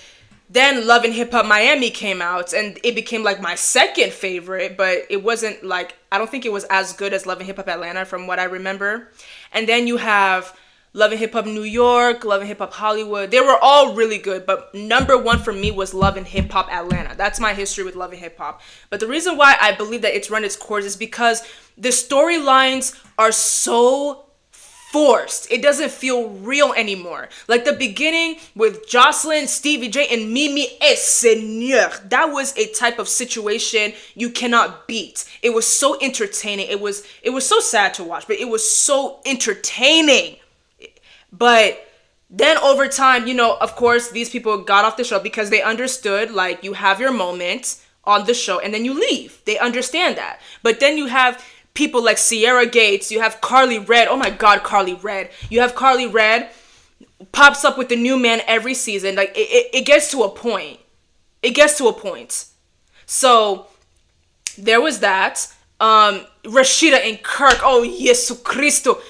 then Love and Hip Hop Miami came out, and it became like my second favorite, but it wasn't like, I don't think it was as good as Love and Hip Hop Atlanta from what I remember. And then you have Love and Hip Hop New York, Love and Hip Hop Hollywood. They were all really good, but number one for me was Love and Hip Hop Atlanta. That's my history with Love and Hip Hop. But the reason why I believe that it's run its course is because the storylines are so forced. It doesn't feel real anymore. Like the beginning with Jocelyn, Stevie J, and Mimi et Seigneur. That was a type of situation you cannot beat. It was so entertaining. It was so sad to watch, but it was so entertaining. But then over time, of course, these people got off the show because they understood, like, you have your moment on the show and then you leave. They understand that. But then you have people like Sierra Gates, you have Carly Red. Oh my God, Carly Red. You have Carly Red pops up with the new man every season. Like, it gets to a point. It gets to a point. So there was that. Rashida and Kirk. Oh, Jesu Cristo.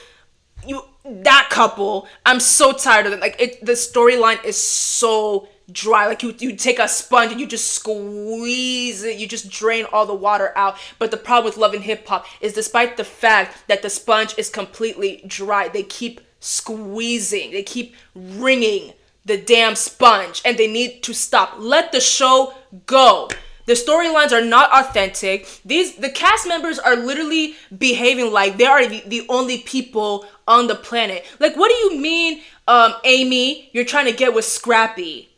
That couple, I'm so tired of it. Like, the storyline is so dry. Like you take a sponge and you just squeeze it, you just drain all the water out. But the problem with Love and Hip Hop is despite the fact that the sponge is completely dry, they keep squeezing, they keep wringing the damn sponge, and they need to stop. Let the show go. The storylines are not authentic. The cast members are literally behaving like they are the only people on the planet. Like, what do you mean, Amy, you're trying to get with Scrappy?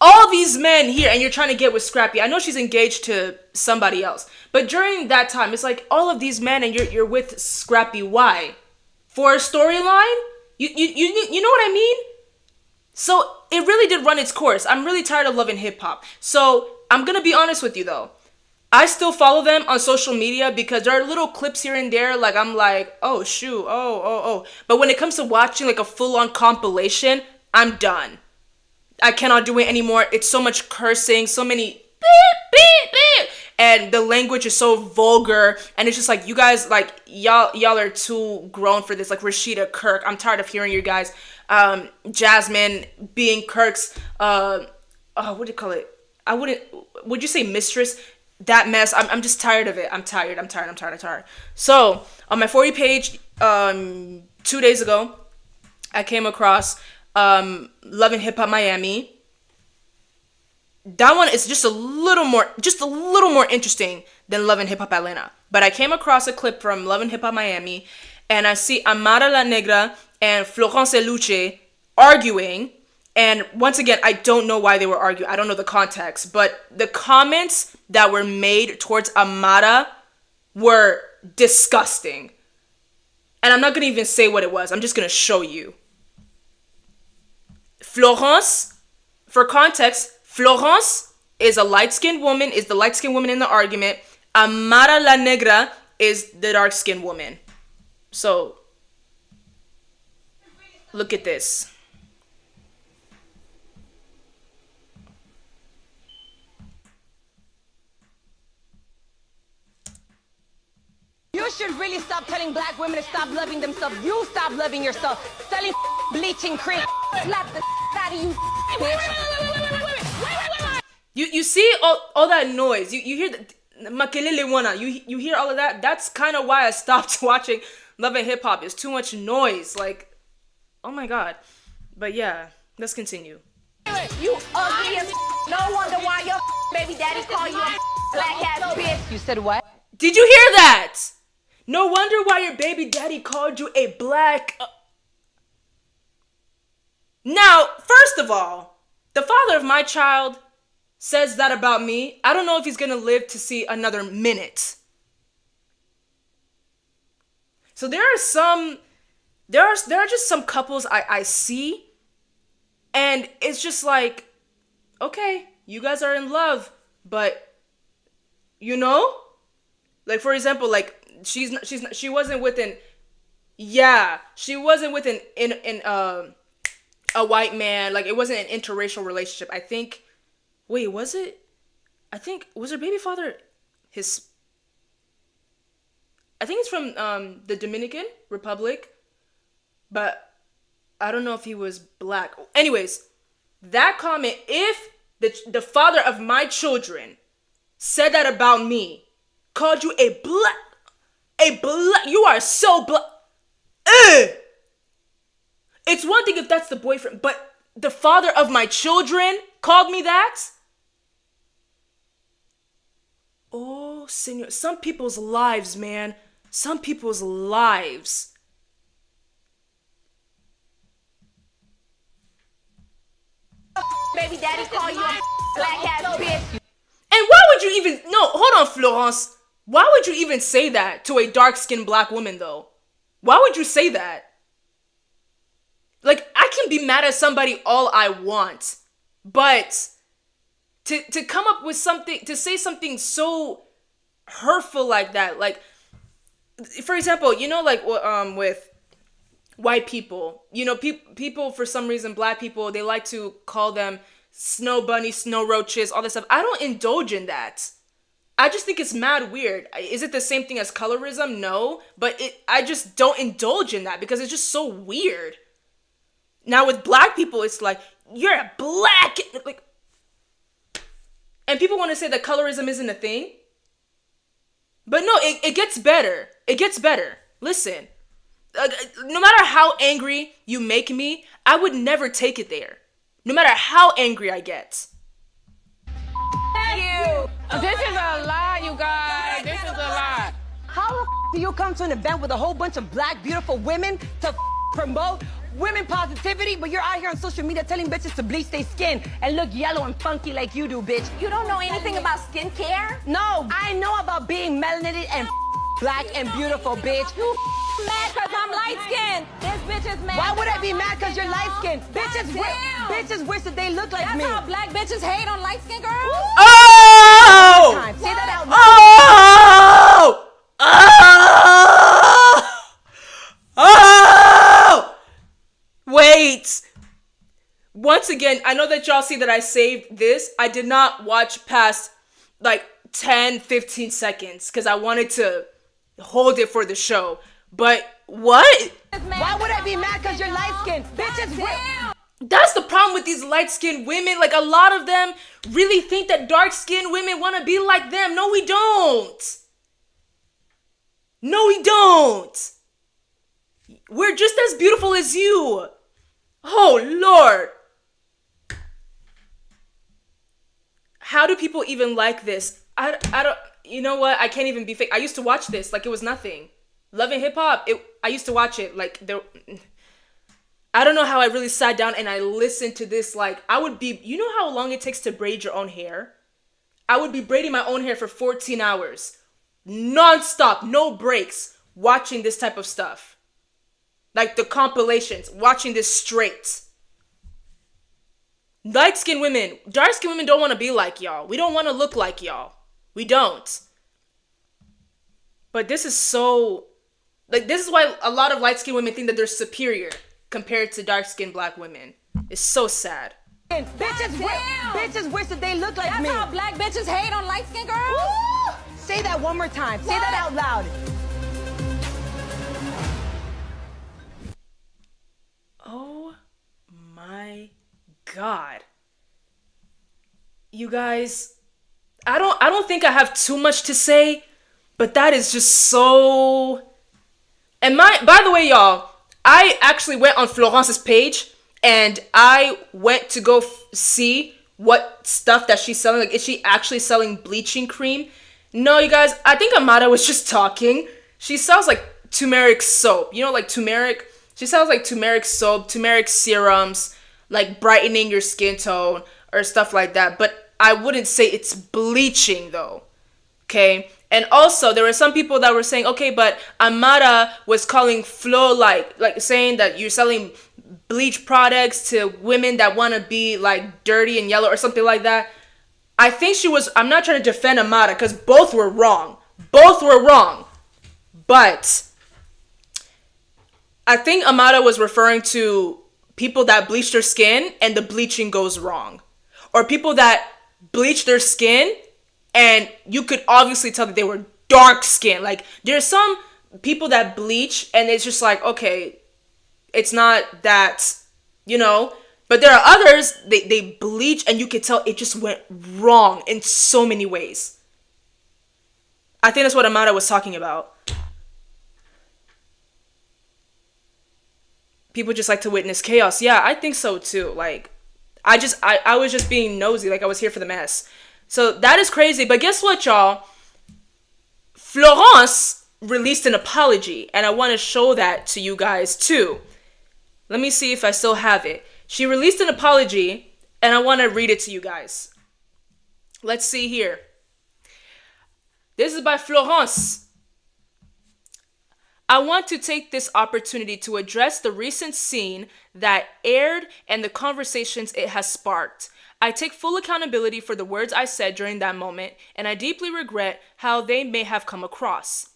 All these men here, and you're trying to get with Scrappy. I know she's engaged to somebody else, but during that time, it's like all of these men, and you're with Scrappy. Why? For a storyline? You know what I mean? So it really did run its course. I'm really tired of Love and Hip Hop. So I'm gonna be honest with you though. I still follow them on social media because there are little clips here and there. Like I'm like, oh shoot, oh. But when it comes to watching like a full-on compilation, I'm done. I cannot do it anymore. It's so much cursing, so many beep, beep, beep. And the language is so vulgar. And it's just like, you guys, like, y'all are too grown for this. Like Rashida Kirk. I'm tired of hearing you guys. Jasmine being Kirk's, what do you call it? Would you say mistress? That mess. I'm just tired of it. I'm tired. So, on my For You page, 2 days ago, I came across Love and Hip Hop Miami. That one is just a little more interesting than Love and Hip Hop Atlanta. But I came across a clip from Love and Hip Hop Miami, and I see Amara La Negra and Florence and Luche arguing. And once again, I don't know why they were arguing. I don't know the context, but the comments that were made towards Amara were disgusting. And I'm not going to even say what it was. I'm just going to show you. Florence, for context, Florence is the light-skinned woman in the argument. Amara La Negra is the dark-skinned woman. So, look at this. You should really stop telling black women to stop loving themselves. You stop loving yourself. Selling bleaching cream. Slap the out of you, bitch. You see all that noise. You hear the you hear all of that. That's kind of why I stopped watching Love and Hip Hop. It's too much noise. Like, oh my god. But yeah, let's continue. You ugly as no wonder why your baby daddy call you a black ass bitch. You said what? Did you hear that? No wonder why your baby daddy called you a black... Now, first of all, the father of my child says that about me. I don't know if he's going to live to see another minute. So there are just some couples I see, and it's just like, okay, you guys are in love, but you know, like for example, like she wasn't with a white man. Like it wasn't an interracial relationship. Was her baby father I think it's from the Dominican Republic, but I don't know if he was black. Anyways, that comment, if the father of my children said that about me, called you a black, you are so black. It's one thing if that's the boyfriend, but the father of my children called me that? Oh, senor. Some people's lives, man. Some people's lives. Baby daddy call you a black ass bitch. And why would you even... No, hold on, Florence. Why would you even say that to a dark-skinned black woman, though? Why would you say that? Like, I can be mad at somebody all I want, but to come up with something, to say something so hurtful like that, like, for example, you know, like, with white people, you know, people, for some reason, black people, they like to call them snow bunnies, snow roaches, all this stuff. I don't indulge in that. I just think it's mad weird. Is it the same thing as colorism? No, but I just don't indulge in that because it's just so weird. Now with black people, it's like, you're a black, like, and people want to say that colorism isn't a thing. But no, it gets better. It gets better. Listen, no matter how angry you make me, I would never take it there. No matter how angry I get. Thank you. This is a lie, you guys. This is a lie. How the do you come to an event with a whole bunch of black, beautiful women to promote women positivity, but you're out here on social media telling bitches to bleach their skin and look yellow and funky like you do, bitch? You don't know anything about skincare? No, I know about being melanated and black and beautiful, bitch. You mad because I'm light-skinned. This bitch is mad. Why would I be mad because you're light-skinned? Bitches wish that they look like That's me. how black bitches hate on light-skinned girls? Oh! Say that out loud. Oh! Oh! Oh! Wait. Once again, I know that y'all see that I saved this. I did not watch past like 10, 15 seconds because I wanted to hold it for the show. But what? Why would I be mad because you're light-skinned? Bitches That's the problem with these light-skinned women. Like, a lot of them really think that dark-skinned women want to be like them. No, we don't. No, we don't. We're just as beautiful as you. Oh, Lord. How do people even like this? I don't, you know what? I can't even be fake. I used to watch this like it was nothing. Love and Hip Hop, I used to watch it like there. I don't know how I really sat down and I listened to this. Like, I would be, you know how long it takes to braid your own hair? I would be braiding my own hair for 14 hours. Non-stop, no breaks, watching this type of stuff. Like the compilations, watching this straight. Light-skinned women, dark-skinned women don't want to be like y'all. We don't want to look like y'all. We don't. But this is so, like, this is why a lot of light-skinned women think that they're superior compared to dark-skinned black women. It's so sad. Bitches wish that they look like me. That's how black bitches hate on light-skinned girls? Woo! Say that one more time. Say that out loud. Oh my God. You guys, I don't think I have too much to say, but that is just so. And by the way, y'all, I actually went on Florence's page and I went to go see what stuff that she's selling. Like, is she actually selling bleaching cream? No, you guys, I think Amada was just talking. She sells like turmeric soap. You know, like turmeric. She sells like turmeric soap, turmeric serums, like brightening your skin tone or stuff like that. But I wouldn't say it's bleaching though. Okay? And also, there were some people that were saying, okay, but Amara was calling Flo like saying that you're selling bleach products to women that want to be like dirty and yellow or something like that. I think she was, I'm not trying to defend Amara because both were wrong. Both were wrong. But I think Amara was referring to people that bleach their skin and the bleaching goes wrong. Or people that bleach their skin and you could obviously tell that they were dark skin. Like, there's some people that bleach and it's just like, okay, it's not that, you know. But there are others, they bleach and you could tell it just went wrong in so many ways. I think that's what Amara was talking about. People just like to witness chaos. Yeah, I think so too. Like, I was just being nosy. Like, I was here for the mess. So that is crazy. But guess what, y'all? Florence released an apology. And I want to show that to you guys too. Let me see if I still have it. She released an apology. And I want to read it to you guys. Let's see here. This is by Florence. I want to take this opportunity to address the recent scene that aired and the conversations it has sparked. I take full accountability for the words I said during that moment, and I deeply regret how they may have come across.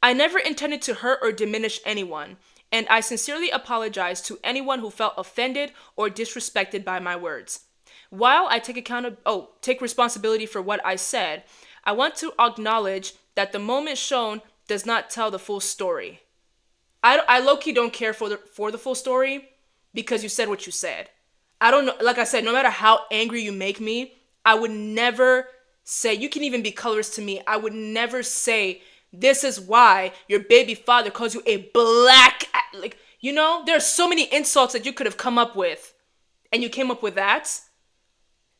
I never intended to hurt or diminish anyone, and I sincerely apologize to anyone who felt offended or disrespected by my words. While I take responsibility for what I said, I want to acknowledge that the moment shown does not tell the full story. I low-key don't care for the full story because you said what you said. I don't know, like I said, no matter how angry you make me, I would never say, you can even be colorist to me, I would never say, this is why your baby father calls you a black, like, you know, there's so many insults that you could have come up with, and you came up with that.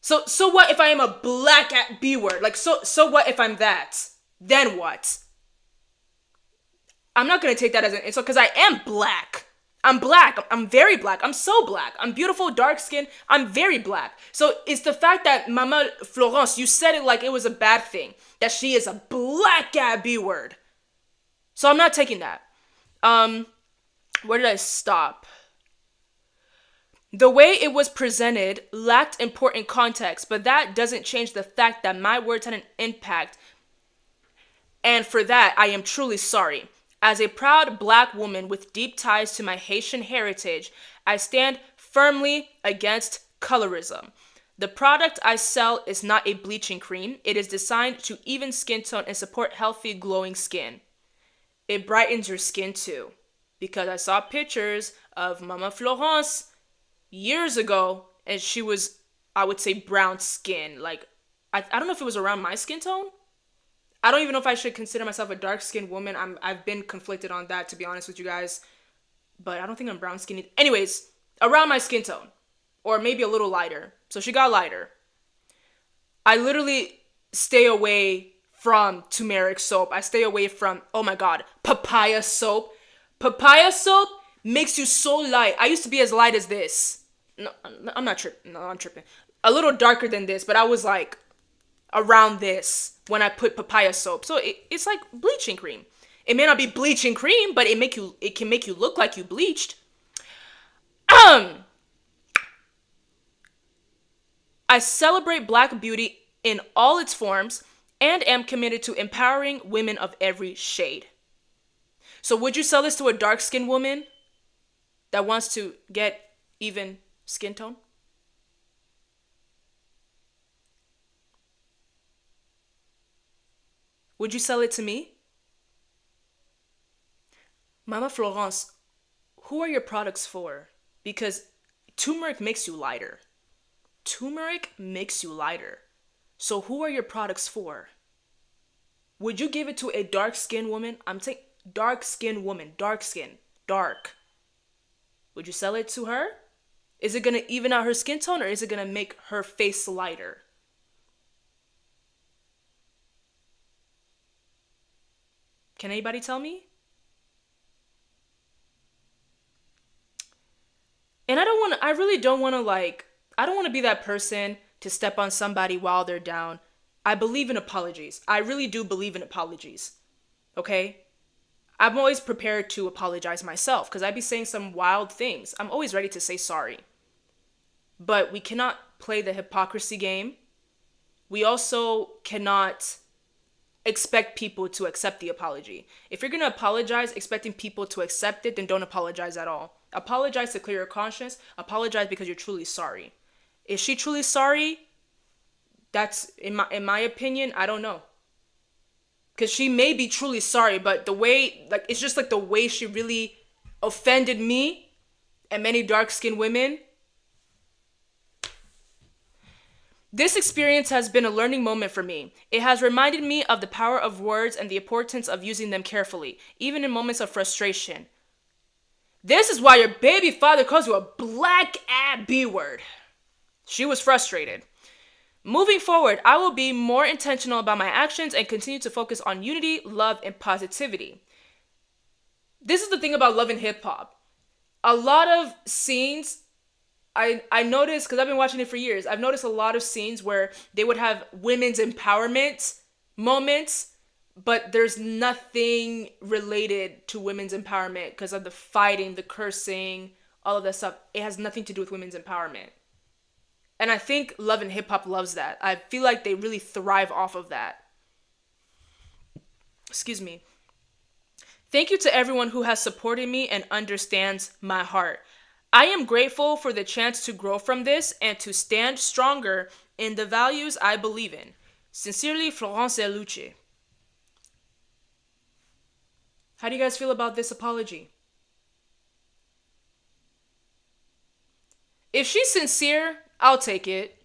So what if I am a black B word? Like, so what if I'm that? Then what? I'm not gonna take that as an insult because I am black. I'm black. I'm very black. I'm so black. I'm beautiful, dark skin. I'm very black. So it's the fact that Mama Florence, you said it like it was a bad thing, that she is a black B word. So I'm not taking that. Where did I stop? The way it was presented lacked important context, but that doesn't change the fact that my words had an impact. And for that, I am truly sorry. As a proud black woman with deep ties to my Haitian heritage, I stand firmly against colorism. The product I sell is not a bleaching cream. It is designed to even skin tone and support healthy, glowing skin. It brightens your skin too. Because I saw pictures of Mama Florence years ago, and she was, I would say, brown skin. Like, I don't know if it was around my skin tone. I don't even know if I should consider myself a dark-skinned woman. I've been conflicted on that, to be honest with you guys. But I don't think I'm brown-skinned. Anyways, around my skin tone. Or maybe a little lighter. So she got lighter. I literally stay away from turmeric soap. I stay away from, oh my god, papaya soap. Papaya soap makes you so light. I used to be as light as this. No, I'm not tripping. No, I'm tripping. A little darker than this, but I was like around this when I put papaya soap. So it's like bleaching cream. It may not be bleaching cream, but it can make you look like you bleached. I celebrate Black beauty in all its forms and am committed to empowering women of every shade. So would you sell this to a dark-skinned woman that wants to get even skin tone? Would you sell it to me? Mama Florence, who are your products for? Because turmeric makes you lighter. Turmeric makes you lighter. So who are your products for? Would you give it to a dark-skinned woman? I'm saying dark-skinned woman, dark skin, dark. Would you sell it to her? Is it gonna even out her skin tone, or is it gonna make her face lighter? Can anybody tell me? And I really don't want to I don't want to be that person to step on somebody while they're down. I believe in apologies. I really do believe in apologies. Okay? I'm always prepared to apologize myself because I'd be saying some wild things. I'm always ready to say sorry. But we cannot play the hypocrisy game. We also cannot expect people to accept the apology. If you're going to apologize expecting people to accept it, then don't apologize at all. Apologize to clear your conscience. Apologize because you're truly sorry. Is she truly sorry? That's, in my opinion, I don't know. Because she may be truly sorry, but the way, it's just the way she really offended me and many dark-skinned women. This experience has been a learning moment for me. It has reminded me of the power of words and the importance of using them carefully, even in moments of frustration. This is why your baby father calls you a black B word. She was frustrated. Moving forward, I will be more intentional about my actions and continue to focus on unity, love, and positivity. This is the thing about love and hip hop. A lot of scenes, I noticed, because I've been watching it for years, I've noticed a lot of scenes where they would have women's empowerment moments, but there's nothing related to women's empowerment because of the fighting, the cursing, all of that stuff. It has nothing to do with women's empowerment. And I think love and hip hop loves that. I feel like they really thrive off of that. Excuse me. Thank you to everyone who has supported me and understands my heart. I am grateful for the chance to grow from this and to stand stronger in the values I believe in. Sincerely, Florence et Luche. How do you guys feel about this apology? If she's sincere, I'll take it.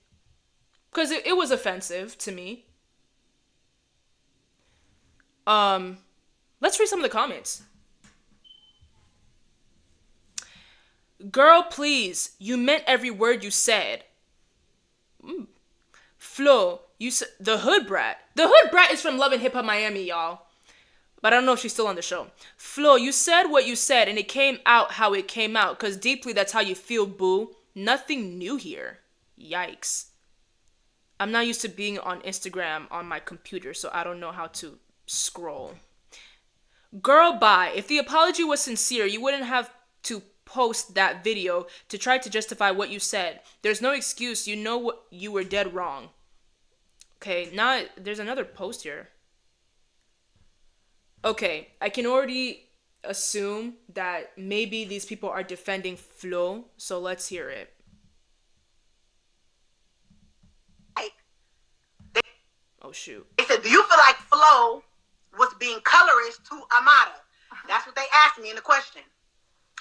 Because it was offensive to me. Let's read some of the comments. Girl, please. You meant every word you said. Flo, you said the hood brat. The hood brat is from Love and Hip Hop Miami, y'all. But I don't know if she's still on the show. Flo, you said what you said, and it came out how it came out. Because deeply, that's how you feel, boo. Nothing new here. Yikes. I'm not used to being on Instagram on my computer, so I don't know how to scroll. Girl, bye. If the apology was sincere, you wouldn't have to post that video to try to justify what you said. There's no excuse. You know what, you were dead wrong. Okay, now there's another post here. Okay, I can already assume that maybe these people are defending Flo, so let's hear it. Oh, shoot. They said, do you feel like Flo was being colorist to Amada? That's what they asked me in the question.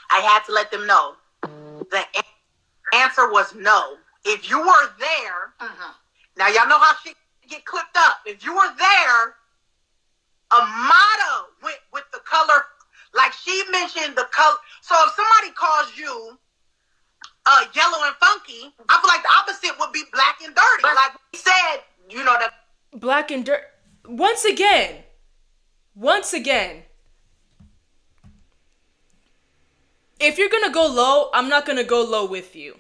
I had to let them know. The answer was no. If you were there, now y'all know how shit get clipped up. If you were there, Amada went with the color, like she mentioned the color. So if somebody calls you yellow and funky, I feel like the opposite would be black and dirty. Like we said, you know, that Black and dirt. Once again, if you're gonna go low, I'm not gonna go low with you.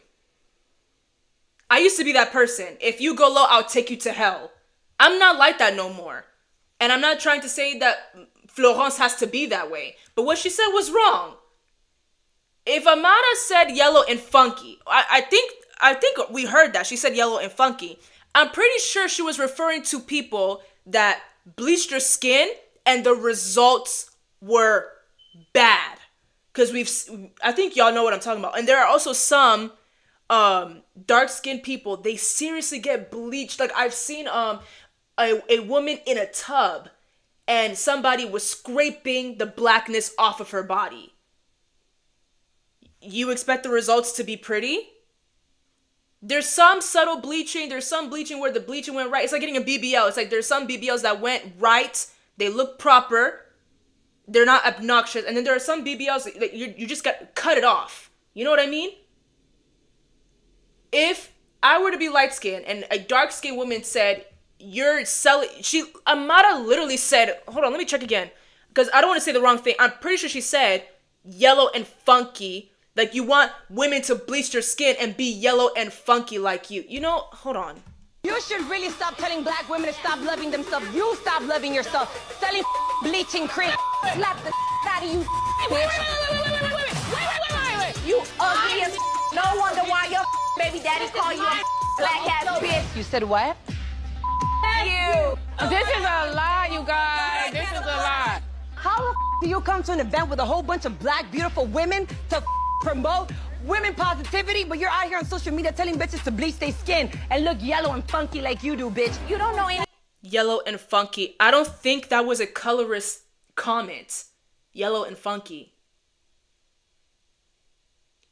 I used to be that person. If you go low, I'll take you to hell. I'm not like that no more. And I'm not trying to say that Florence has to be that way. But what she said was wrong. If Amada said yellow and funky, I think we heard that. She said yellow and funky. I'm pretty sure she was referring to people that bleached their skin and the results were bad. Because I think y'all know what I'm talking about. And there are also some dark-skinned people, they seriously get bleached. Like I've seen a woman in a tub and somebody was scraping the blackness off of her body. You expect the results to be pretty? There's some subtle bleaching. There's some bleaching where the bleaching went right. It's like getting a BBL. It's like there's some BBLs that went right. They look proper. They're not obnoxious. And then there are some BBLs that you just got to cut it off. You know what I mean? If I were to be light-skinned and a dark-skinned woman said, you're selling... Amada literally said... Hold on, let me check again. Because I don't want to say the wrong thing. I'm pretty sure she said yellow and funky. Like, you want women to bleach their skin and be yellow and funky like you. You know, hold on. You should really stop telling black women to stop loving themselves. You stop loving yourself. Selling bleaching cream. Slap the out of you, bitch. Wait. You ugly as no wonder why your baby daddy call you a black ass bitch. You said what? You. This is a lie, you guys. This is a lie. How do you come to an event with a whole bunch of black, beautiful women to promote women positivity, but you're out here on social media telling bitches to bleach their skin and look yellow and funky like you do, bitch? You don't know any. Yellow and funky. I don't think that was a colorist comment. Yellow and funky.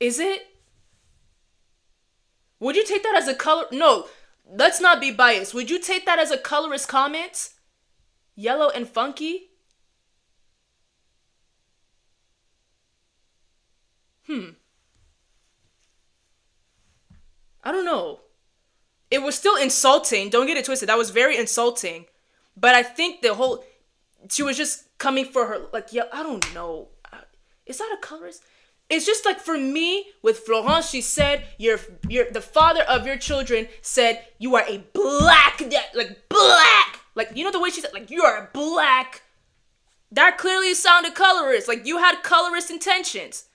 Is it? Would you take that as a color? No, let's not be biased. Would you take that as a colorist comment? Yellow and funky? I don't know. It was still insulting. Don't get it twisted. That was very insulting. But I think she was just coming for her, like, yeah, I don't know. Is that a colorist? It's just like for me, with Florence, she said, you're the father of your children said, you are a black. Like, you know the way she said, like, you are a black. That clearly sounded colorist. Like, you had colorist intentions.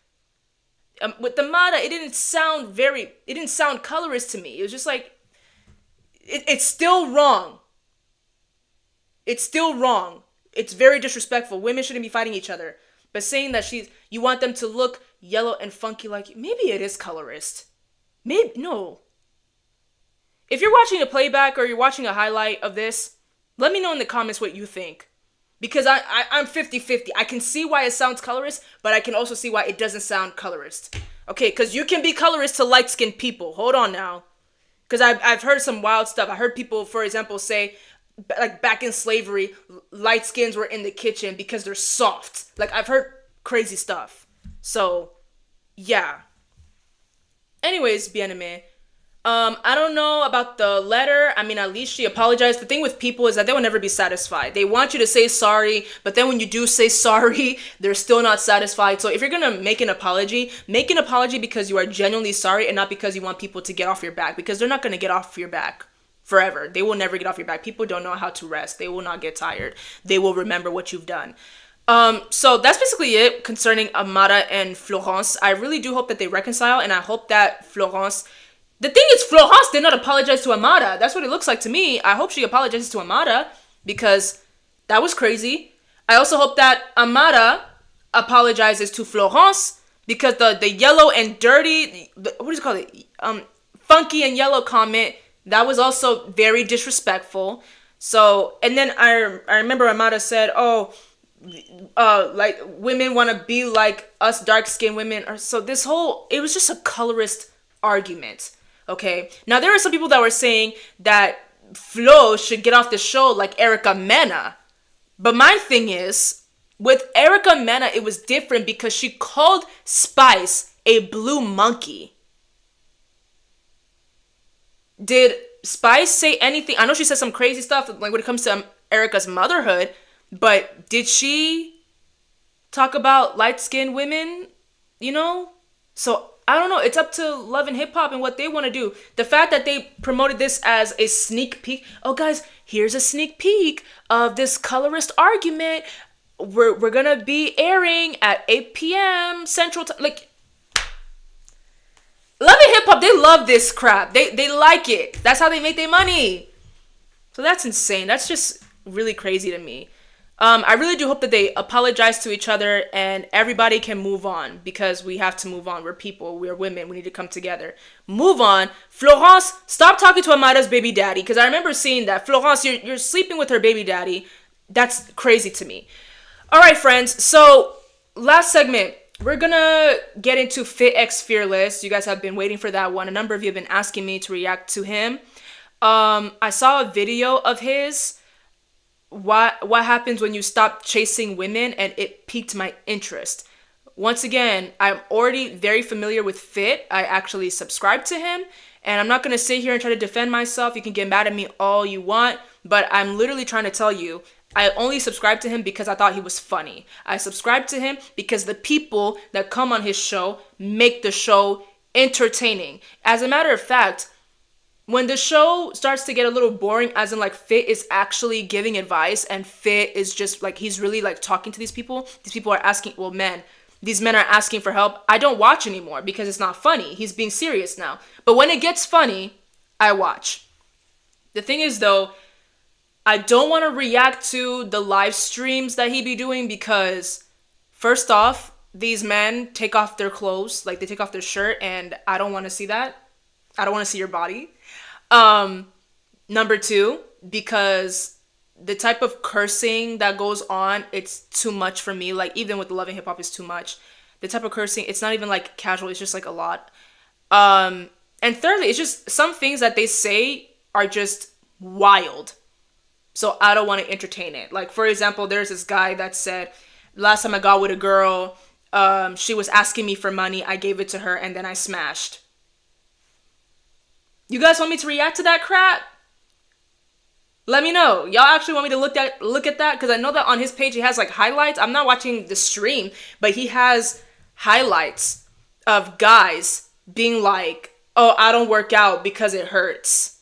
With the Mada, it didn't sound colorist to me. It was just like, it's still wrong. It's still wrong. It's very disrespectful. Women shouldn't be fighting each other. But saying that you want them to look yellow and funky like you, maybe it is colorist. Maybe, no. If you're watching a playback or you're watching a highlight of this, let me know in the comments what you think. Because I'm 50-50. I can see why it sounds colorist, but I can also see why it doesn't sound colorist. Okay, because you can be colorist to light-skinned people. Hold on now. Because I've heard some wild stuff. I heard people, for example, say, like, back in slavery, light skins were in the kitchen because they're soft. Like, I've heard crazy stuff. So, yeah. Anyways, bien-aimé. I don't know about the letter. I mean, at least she apologized. The thing with people is that they will never be satisfied. They want you to say sorry, but then when you do say sorry, they're still not satisfied. So if you're gonna make an apology because you are genuinely sorry and not because you want people to get off your back, because they're not gonna get off your back forever. They will never get off your back. People don't know how to rest. They will not get tired. They will remember what you've done. So that's basically it concerning Amara and Florence. I really do hope that they reconcile, and I hope that Florence... The thing is, Florence did not apologize to Amara. That's what it looks like to me. I hope she apologizes to Amara, because that was crazy. I also hope that Amara apologizes to Florence, because the yellow and dirty, what is it called? Funky and yellow comment, that was also very disrespectful. So, and then I remember Amara said, like, women want to be like us dark-skinned women. Or so this whole, it was just a colorist argument. Okay, now there are some people that were saying that Flo should get off the show like Erica Mena. But my thing is, with Erica Mena, it was different because she called Spice a blue monkey. Did Spice say anything? I know she said some crazy stuff like when it comes to Erica's motherhood, but did she talk about light-skinned women? You know? So I don't know. It's up to Love and Hip Hop and what they want to do. The fact that they promoted this as a sneak peek. Oh, guys, here's a sneak peek of this colorist argument. We're going to be airing at 8 p.m. Central Time. Like, Love and Hip Hop, they love this crap. They like it. That's how they make their money. So that's insane. That's just really crazy to me. I really do hope that they apologize to each other and everybody can move on, because we have to move on. We're people. We're women. We need to come together. Move on. Florence, stop talking to Amara's baby daddy, because I remember seeing that. Florence, you're sleeping with her baby daddy. That's crazy to me. All right, friends. So last segment, we're going to get into FitXFearless. You guys have been waiting for that one. A number of you have been asking me to react to him. I saw a video of his. What happens when you stop chasing women, and it piqued my interest. Once again, I'm already very familiar with Fit. I actually subscribe to him, and I'm not going to sit here and try to defend myself. You can get mad at me all you want, but I'm literally trying to tell you, I only subscribed to him because I thought he was funny. I subscribed to him because the people that come on his show make the show entertaining. As a matter of fact, when the show starts to get a little boring, as in like Fit is actually giving advice and Fit is just like, he's really like talking to these people are asking, well, these men are asking for help. I don't watch anymore because it's not funny. He's being serious now. But when it gets funny, I watch. The thing is though, I don't want to react to the live streams that he be doing, because first off, these men take off their clothes, like they take off their shirt, and I don't want to see that. I don't want to see your body. Number two, because the type of cursing that goes on, it's too much for me. Like, even with the Love and Hip Hop, is too much. The type of cursing, it's not even like casual, it's just like a lot. And thirdly, it's just some things that they say are just wild. So I don't want to entertain it. Like, for example, there's this guy that said, last time I got with a girl, she was asking me for money, I gave it to her, and then I smashed. You guys want me to react to that crap? Let me know. Y'all actually want me to look at that? Because I know that on his page he has like highlights. I'm not watching the stream, but he has highlights of guys being like, oh, I don't work out because it hurts.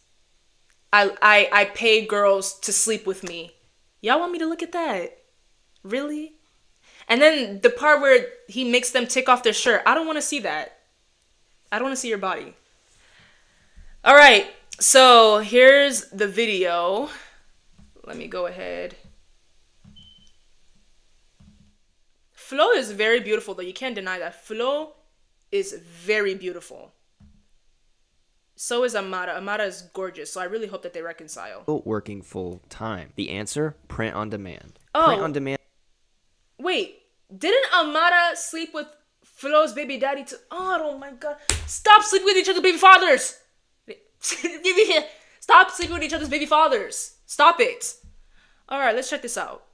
I pay girls to sleep with me. Y'all want me to look at that? Really? And then the part where he makes them take off their shirt. I don't want to see that. I don't want to see your body. All right, so here's the video. Let me go ahead. Flo is very beautiful, though. You can't deny that. Flo is very beautiful. So is Amara. Amara is gorgeous, so I really hope that they reconcile. Working full time. The answer, print on demand. Oh. Print on demand. Wait, didn't Amara sleep with Flo's baby daddy to... Oh my God. Stop sleeping with each other's baby fathers. Stop sleeping with each other's baby fathers. Stop it. All right, let's check this out.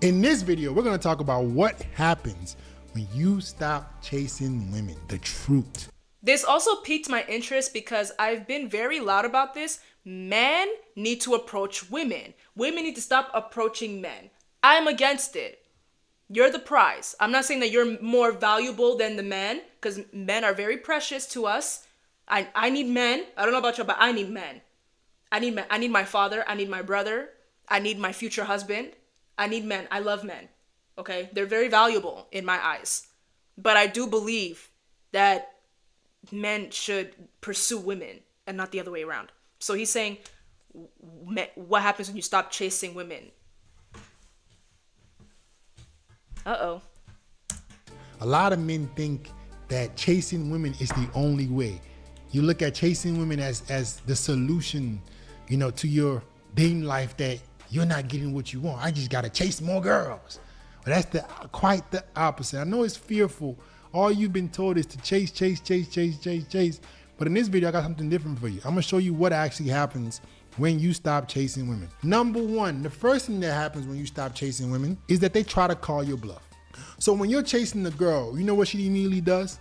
In this video, we're going to talk about what happens when you stop chasing women. The truth. This also piqued my interest because I've been very loud about this. Men need to approach women. Women need to stop approaching men. I'm against it. You're the prize. I'm not saying that you're more valuable than the men, because men are very precious to us. I need men. I don't know about you, but I need men. I need men. I need my father. I need my brother. I need my future husband. I need men. I love men. Okay? They're very valuable in my eyes. But I do believe that men should pursue women and not the other way around. So he's saying, what happens when you stop chasing women? Uh-oh. A lot of men think that chasing women is the only way. You look at chasing women as the solution, to your dating life, that you're not getting what you want. I just got to chase more girls. But that's quite the opposite. I know it's fearful. All you've been told is to chase. But in this video, I got something different for you. I'm going to show you what actually happens when you stop chasing women. Number one, the first thing that happens when you stop chasing women is that they try to call your bluff. So when you're chasing a girl, you know what she immediately does?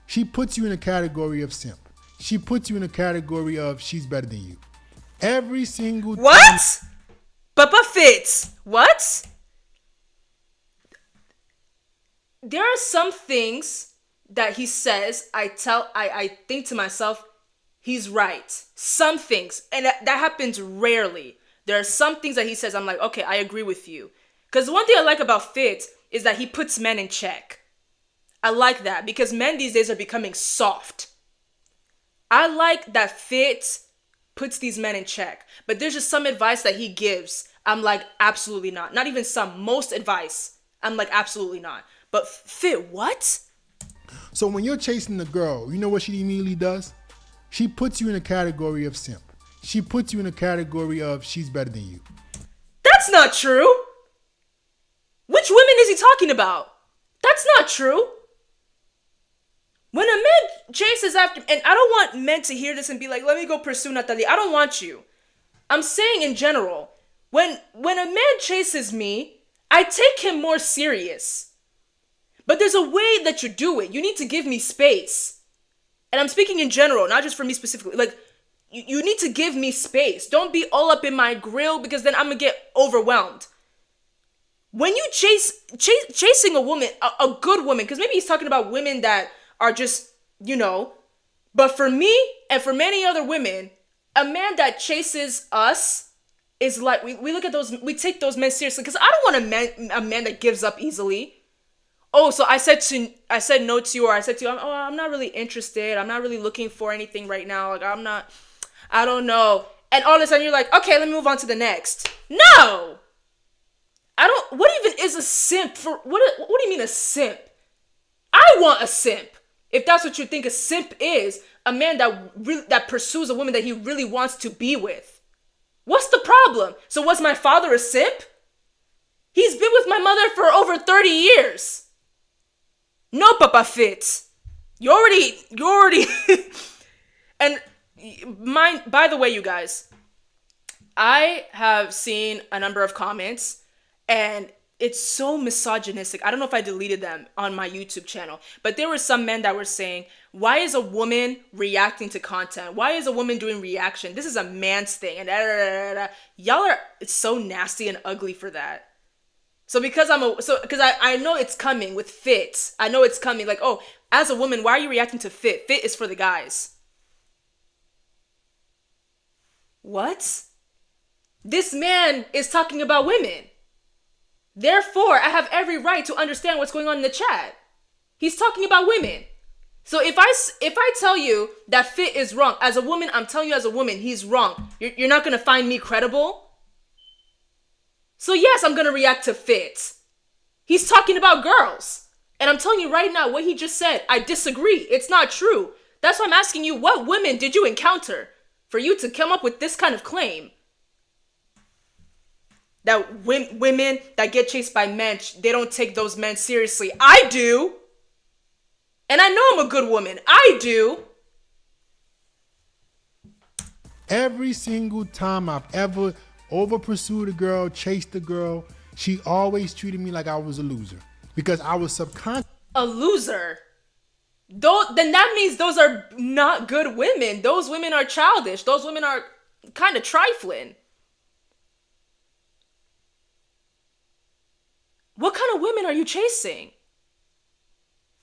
She puts you in a category of simp. She puts you in a category of she's better than you. Every single time. What? Papa Fitz. What? There are some things that he says, I think to myself, he's right. Some things, and that happens rarely. There are some things that he says, I'm like, okay, I agree with you. Because one thing I like about Fitz is that he puts men in check. I like that because men these days are becoming soft. I like that Fitz puts these men in check. But there's just some advice that he gives. I'm like, absolutely not. Not even some, most advice. I'm like, absolutely not. But Fit, what? So when you're chasing the girl, you know what she immediately does? She puts you in a category of simp. She puts you in a category of she's better than you. That's not true. Which women is he talking about? That's not true. When a man chases after, and I don't want men to hear this and be like, let me go pursue Natalie. I don't want you. I'm saying in general, when a man chases me, I take him more serious. But there's a way that you do it. You need to give me space. And I'm speaking in general, not just for me specifically. Like, you need to give me space. Don't be all up in my grill because then I'm going to get overwhelmed. When you chasing a woman, a good woman, because maybe he's talking about women that are just, but for me and for many other women, a man that chases us is like, we look at those, we take those men seriously because I don't want a man that gives up easily. Oh, so I said no to you, or I said to you, I'm not really interested. I'm not really looking for anything right now. Like, I don't know. And all of a sudden you're like, okay, let me move on to the next. No! What even is a simp for, what do you mean a simp? I want a simp. If that's what you think a simp is, a man that pursues a woman that he really wants to be with. What's the problem? So was my father a simp? He's been with my mother for over 30 years. No, Papa Fitz. You already. And by the way, you guys, I have seen a number of comments and it's so misogynistic. I don't know if I deleted them on my YouTube channel, but there were some men that were saying, why is a woman reacting to content? Why is a woman doing reaction? This is a man's thing. And y'all are so nasty and ugly for that. So because I know it's coming with Fit. I know it's coming like, oh, as a woman, why are you reacting to Fit? Fit is for the guys. What? This man is talking about women. Therefore, I have every right to understand what's going on in the chat. He's talking about women. So if I tell you that Fit is wrong, as a woman, I'm telling you as a woman, he's wrong. You're not going to find me credible? So yes, I'm going to react to Fit. He's talking about girls. And I'm telling you right now, what he just said, I disagree. It's not true. That's why I'm asking you, what women did you encounter for you to come up with this kind of claim? That women that get chased by men, they don't take those men seriously. I do. And I know I'm a good woman. I do. Every single time I've ever over pursued a girl, chased a girl, she always treated me like I was a loser because I was subconscious. A loser? Then that means those are not good women. Those women are childish. Those women are kind of trifling. What kind of women are you chasing?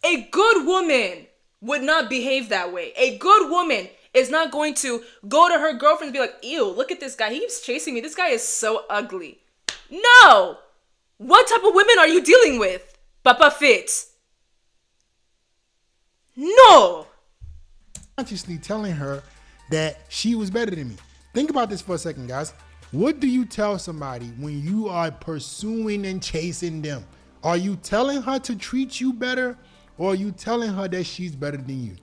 A good woman would not behave that way. A good woman is not going to go to her girlfriend and be like, ew, look at this guy. He keeps chasing me. This guy is so ugly. No! What type of women are you dealing with, Papa Fit? No! Consciously telling her that she was better than me. Think about this for a second, guys. What do you tell somebody when you are pursuing and chasing them? Are you telling her to treat you better, or are you telling her that she's better than you?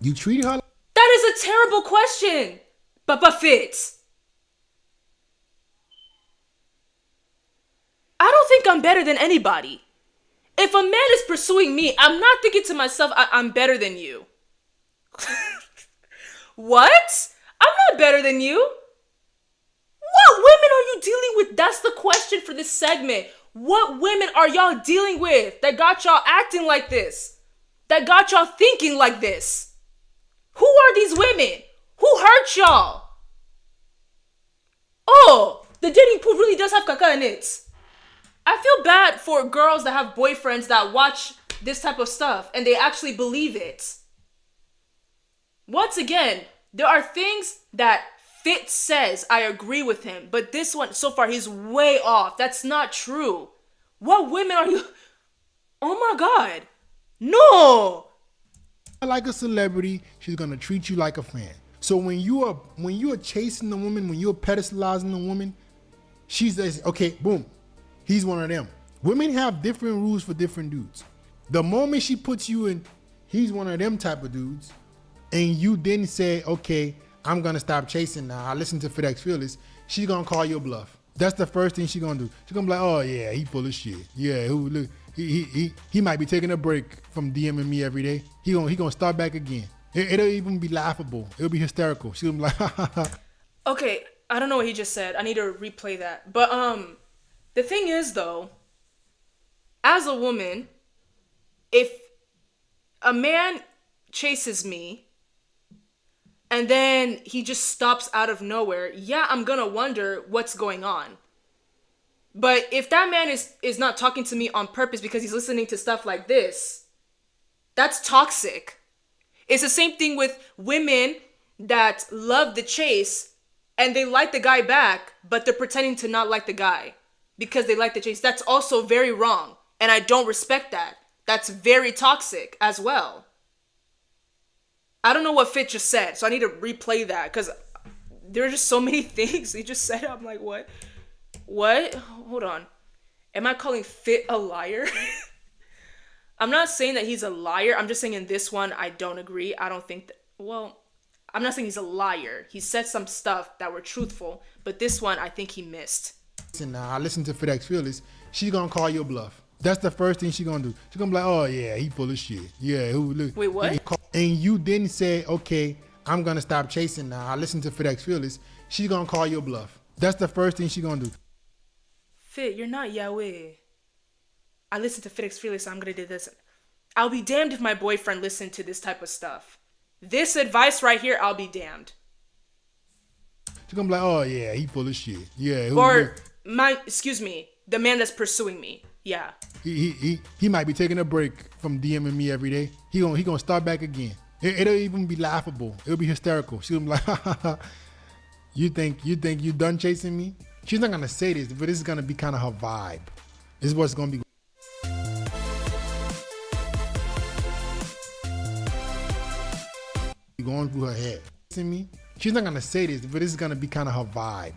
You treat her. That is a terrible question, Papa Fitz. I don't think I'm better than anybody. If a man is pursuing me, I'm not thinking to myself, I'm better than you. What? I'm not better than you. What women are you dealing with? That's the question for this segment. What women are y'all dealing with that got y'all acting like this? That got y'all thinking like this? Who are these women? Who hurt y'all? Oh, the dating pool really does have caca in it. I feel bad for girls that have boyfriends that watch this type of stuff and they actually believe it. Once again, there are things that Fit says I agree with him, but this one, so far, he's way off. That's not true. What women are you? Oh my God. No. Like a celebrity, she's gonna treat you like a fan. So when you are chasing the woman, when you're pedestalizing the woman, she says, okay, boom, he's one of them. Women have different rules for different dudes. The moment she puts you in, he's one of them type of dudes, and you didn't say, okay, I'm gonna stop chasing now, I listen to FitXFearless, she's gonna call your bluff. That's the first thing she's gonna do. She's gonna be like, oh yeah, he full of shit. Yeah, look, he might be taking a break from DMing me every day. He gonna start back again. It'll even be laughable. It'll be hysterical. She'll be like, Okay, I don't know what he just said. I need to replay that. But the thing is though, as a woman, if a man chases me and then he just stops out of nowhere, yeah, I'm gonna wonder what's going on. But if that man is not talking to me on purpose because he's listening to stuff like this, that's toxic. It's the same thing with women that love the chase and they like the guy back, but they're pretending to not like the guy because they like the chase. That's also very wrong. And I don't respect that. That's very toxic as well. I don't know what Fit just said, so I need to replay that because there are just so many things he just said. I'm like, what? What? Hold on. Am I calling Fit a liar? I'm not saying that he's a liar. I'm just saying in this one, I don't agree. I don't think that, well, I'm not saying he's a liar. He said some stuff that were truthful, but this one, I think he missed. now I listen to FitXFearless, she's gonna call your bluff. That's the first thing she's gonna do. She's gonna be like, oh yeah, he full of shit. Yeah, look. Wait, what? And you didn't say, okay, I'm gonna stop chasing now, I listen to FitXFearless, she's gonna call your bluff. That's the first thing she's gonna do. Fit, you're not Yahweh. I listen to FitXFearless, so I'm gonna do this. I'll be damned if my boyfriend listened to this type of stuff. This advice right here, I'll be damned. She's gonna be like, oh yeah, he full of shit. Yeah. Excuse me, the man that's pursuing me. Yeah. He might be taking a break from DMing me every day. He gonna start back again. It'll even be laughable. It'll be hysterical. She'll be like, you think you done chasing me? She's not gonna say this, but this is gonna be kind of her vibe. This is what's gonna be going through her head. Chasing me? She's not gonna say this, but this is gonna be kind of her vibe.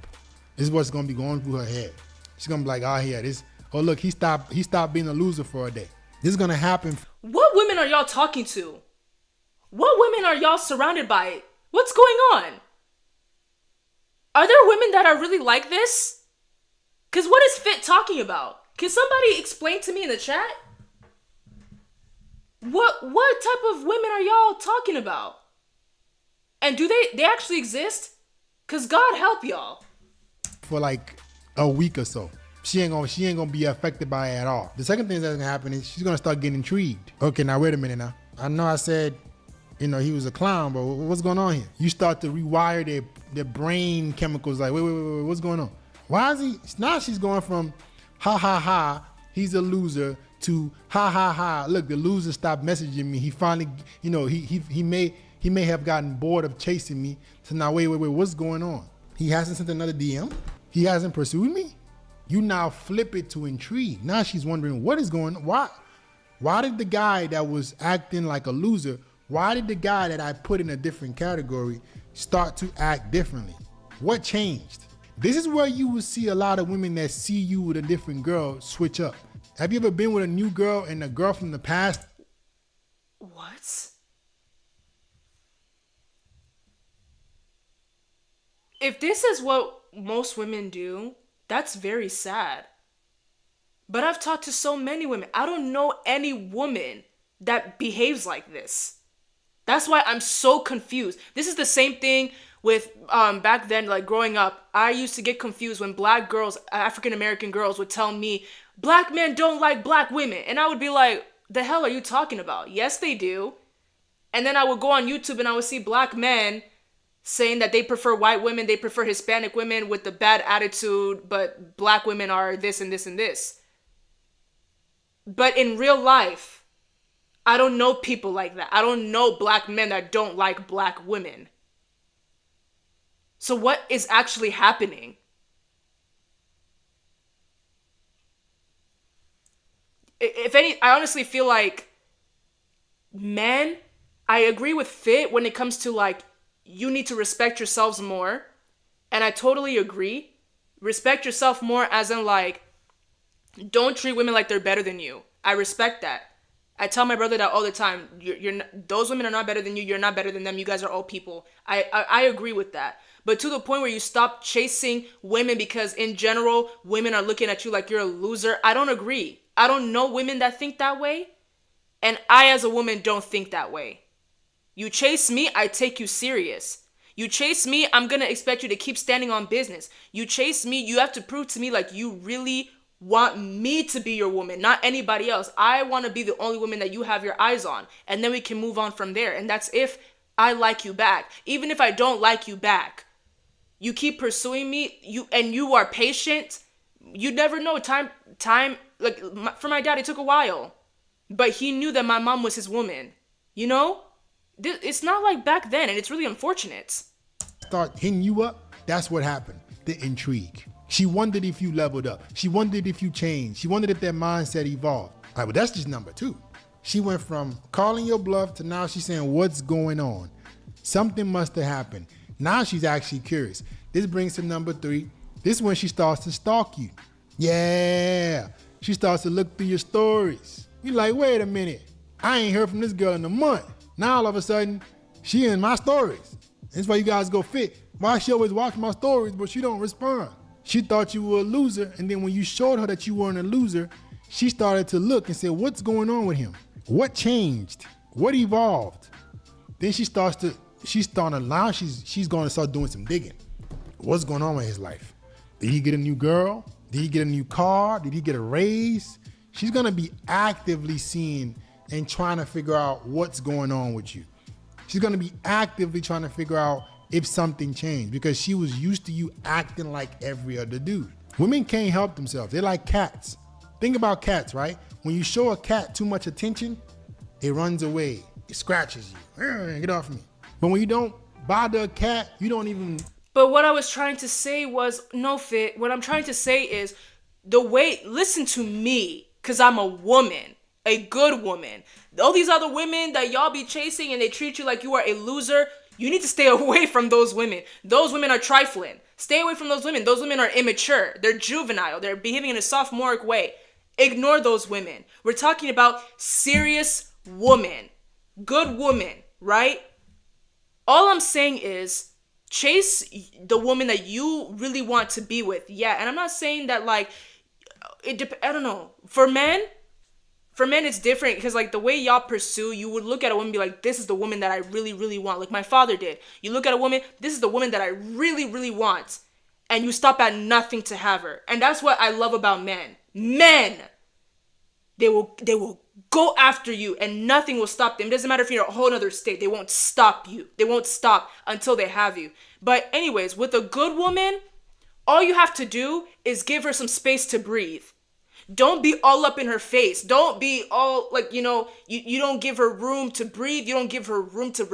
This is what's gonna be going through her head. She's gonna be like, oh yeah, this. Oh look, he stopped being a loser for a day. This is gonna happen. What women are y'all talking to? What women are y'all surrounded by? What's going on? Are there women that are really like this? Cause what is Fit talking about? Can somebody explain to me in the chat? What type of women are y'all talking about? And do they actually exist? Cause God help y'all. For like a week or so. She ain't gonna be affected by it at all. The second thing that's gonna happen is she's gonna start getting intrigued. Okay, now wait a minute now. I know I said, he was a clown, but what's going on here? You start to rewire their brain chemicals like, wait, what's going on? Why is he, now she's going from ha, he's a loser to ha, look, the loser stopped messaging me. He finally, he may have gotten bored of chasing me. So now wait, what's going on? He hasn't sent another DM? He hasn't pursued me? You now flip it to intrigue. Now she's wondering what is going on. Why did the guy that was acting like a loser, why did the guy that I put in a different category start to act differently? What changed? This is where you will see a lot of women that see you with a different girl switch up. Have you ever been with a new girl and a girl from the past? What? If this is what most women do, that's very sad. But I've talked to so many women. I don't know any woman that behaves like this. That's why I'm so confused. This is the same thing with back then, like growing up. I used to get confused when black girls, African American girls would tell me, black men don't like black women. And I would be like, the hell are you talking about? Yes, they do. And then I would go on YouTube and I would see black men saying that they prefer white women, they prefer Hispanic women with the bad attitude, but black women are this and this and this. But in real life, I don't know people like that. I don't know black men that don't like black women. So what is actually happening? If any, I honestly feel like men, I agree with Fit when it comes to like, you need to respect yourselves more. And I totally agree. Respect yourself more as in like, don't treat women like they're better than you. I respect that. I tell my brother that all the time. Those women are not better than you. You're not better than them. You guys are all people. I agree with that. But to the point where you stop chasing women because in general, women are looking at you like you're a loser. I don't agree. I don't know women that think that way. And I as a woman don't think that way. You chase me, I take you serious. You chase me, I'm going to expect you to keep standing on business. You chase me, you have to prove to me like you really want me to be your woman, not anybody else. I want to be the only woman that you have your eyes on. And then we can move on from there. And that's if I like you back. Even if I don't like you back, you keep pursuing me, you are patient. You never know. Time, like for my dad, it took a while. But he knew that my mom was his woman. You know? It's not like back then, and it's really unfortunate. Start hitting you up, that's what happened. The intrigue. She wondered if you leveled up. She wondered if you changed. She wondered if their mindset evolved. All right, but that's just number 2. She went from calling your bluff to now she's saying, what's going on? Something must have happened. Now she's actually curious. This brings to number 3. This is when she starts to stalk you. Yeah, she starts to look through your stories. You're like, wait a minute. I ain't heard from this girl in a month. Now all of a sudden, she in my stories. That's why you guys go Fit. Why she always watch my stories, but she don't respond? She thought you were a loser, and then when you showed her that you weren't a loser, she started to look and say, what's going on with him? What changed? What evolved? Then she's going to start doing some digging. What's going on with his life? Did he get a new girl? Did he get a new car? Did he get a raise? She's going to be actively seeing and trying to figure out what's going on with you. She's going to be actively trying to figure out if something changed because she was used to you acting like every other dude. Women can't help themselves. They're like cats. Think about cats, right? When you show a cat too much attention, it runs away. It scratches you. Get off me. But when you don't bother a cat, you don't even... But what I was trying to say was, no, Fit. What I'm trying to say is listen to me, because I'm a woman. A good woman. All these other women that y'all be chasing and they treat you like you are a loser, you need to stay away from those women. Those women are trifling. Stay away from those women. Those women are immature. They're juvenile. They're behaving in a sophomoric way. Ignore those women. We're talking about serious woman. Good woman, right? All I'm saying is chase the woman that you really want to be with. Yeah, and I'm not saying that like, I don't know. For men, For men, it's different because, like, the way y'all pursue, you would look at a woman and be like, this is the woman that I really, really want. Like my father did. You look at a woman, this is the woman that I really, really want. And you stop at nothing to have her. And that's what I love about men. Men! They will go after you and nothing will stop them. It doesn't matter if you're in a whole other state. They won't stop you. They won't stop until they have you. But anyways, with a good woman, all you have to do is give her some space to breathe. Don't be all up in her face. Don't be all like, you don't give her room to breathe. You don't give her room to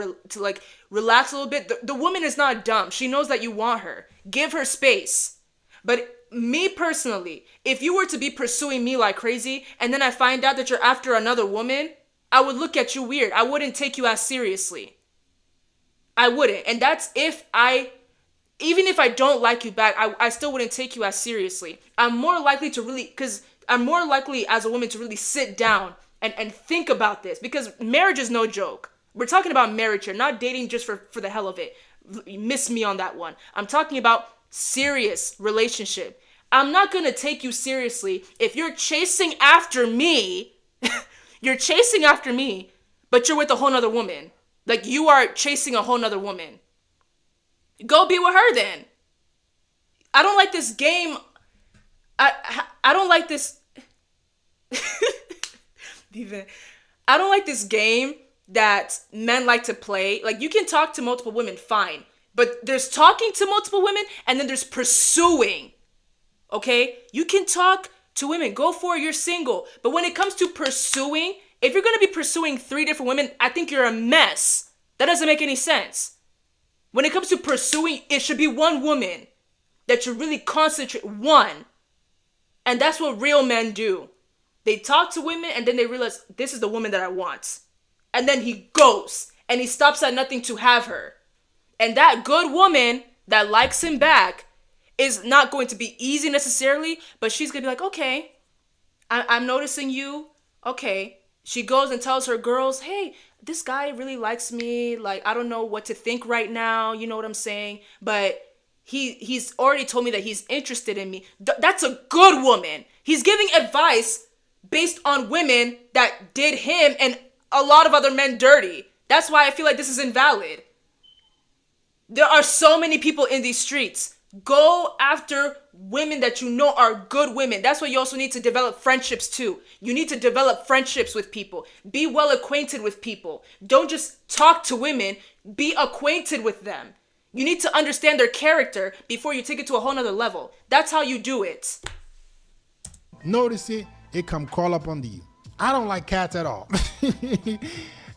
relax a little bit. The woman is not dumb. She knows that you want her. Give her space. But me personally, if you were to be pursuing me like crazy and then I find out that you're after another woman, I would look at you weird. I wouldn't take you as seriously. I wouldn't. And that's even if I don't like you back, I still wouldn't take you as seriously. I'm more likely as a woman to really sit down and think about this, because marriage is no joke. We're talking about marriage here, not dating just for the hell of it. You missed me on that one. I'm talking about serious relationship. I'm not going to take you seriously if you're chasing after me. You're chasing after me, but you're with a whole nother woman. Like, you are chasing a whole nother woman. Go be with her then. I don't like this game. I don't like this. I don't like this game that men like to play. Like, you can talk to multiple women, fine. But there's talking to multiple women and then there's pursuing. Okay? You can talk to women. Go for it. You're single. But when it comes to pursuing, if you're going to be pursuing 3 different women, I think you're a mess. That doesn't make any sense. When it comes to pursuing, it should be one woman that you really concentrate. One. And that's what real men do. They talk to women and then they realize, this is the woman that I want. And then he goes and he stops at nothing to have her. And that good woman that likes him back is not going to be easy necessarily, but she's going to be like, okay, I'm noticing you. Okay. She goes and tells her girls, hey, this guy really likes me. Like, I don't know what to think right now. You know what I'm saying? But he's already told me that he's interested in me. That's a good woman. He's giving advice based on women that did him and a lot of other men dirty. That's why I feel like this is invalid. There are so many people in these streets. Go after women that you know are good women. That's why you also need to develop friendships too. You need to develop friendships with people. Be well acquainted with people. Don't just talk to women. Be acquainted with them. You need to understand their character before you take it to a whole nother level. That's how you do it. Notice it come crawl up under you. I don't like cats at all.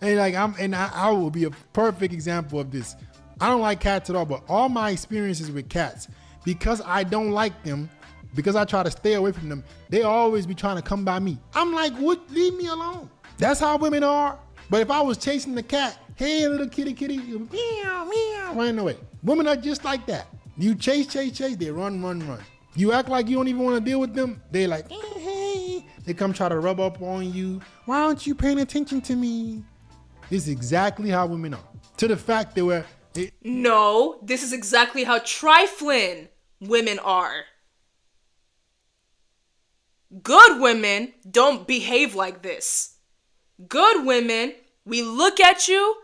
I will be a perfect example of this. I don't like cats at all, but all my experiences with cats, because I don't like them, because I try to stay away from them, they always be trying to come by me. I'm like, what? Leave me alone. That's how women are. But if I was chasing the cat, hey, little kitty, meow, meow, running away. Women are just like that. You chase, they run. You act like you don't even want to deal with them, they like, hey. They come try to rub up on you. Why aren't you paying attention to me? This is exactly how women are. To the fact that No, this is exactly how trifling women are. Good women don't behave like this. Good women, we look at you,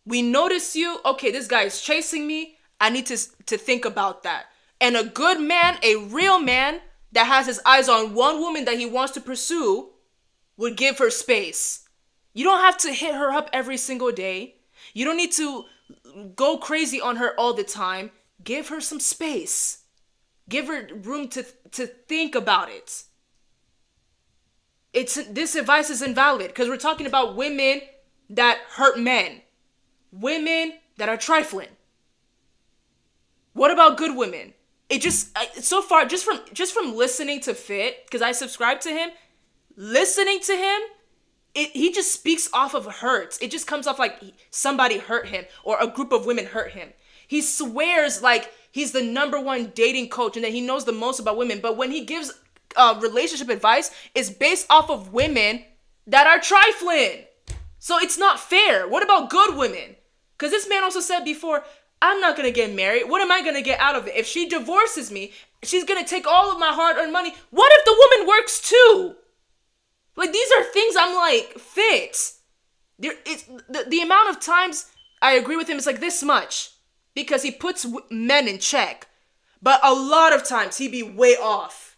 we notice you, okay, this guy is chasing me, I need to think about that. And a good man, a real man that has his eyes on one woman that he wants to pursue would give her space. You don't have to hit her up every single day. You don't need to go crazy on her all the time. Give her some space. Give her room to think about it. This advice is invalid because we're talking about women that hurt men. Women that are trifling. What about good women? So far, just from listening to Fit, because I subscribe to him, listening to him, he just speaks off of hurts. It just comes off like somebody hurt him or a group of women hurt him. He swears like he's the #1 dating coach and that he knows the most about women. But when he gives relationship advice, it's based off of women that are trifling. So it's not fair. What about good women? Because this man also said before, I'm not going to get married. What am I going to get out of it? If she divorces me, she's going to take all of my hard-earned money. What if the woman works too? Like, these are things I'm like, Fit. The amount of times I agree with him is like this much. Because he puts men in check. But a lot of times he be way off.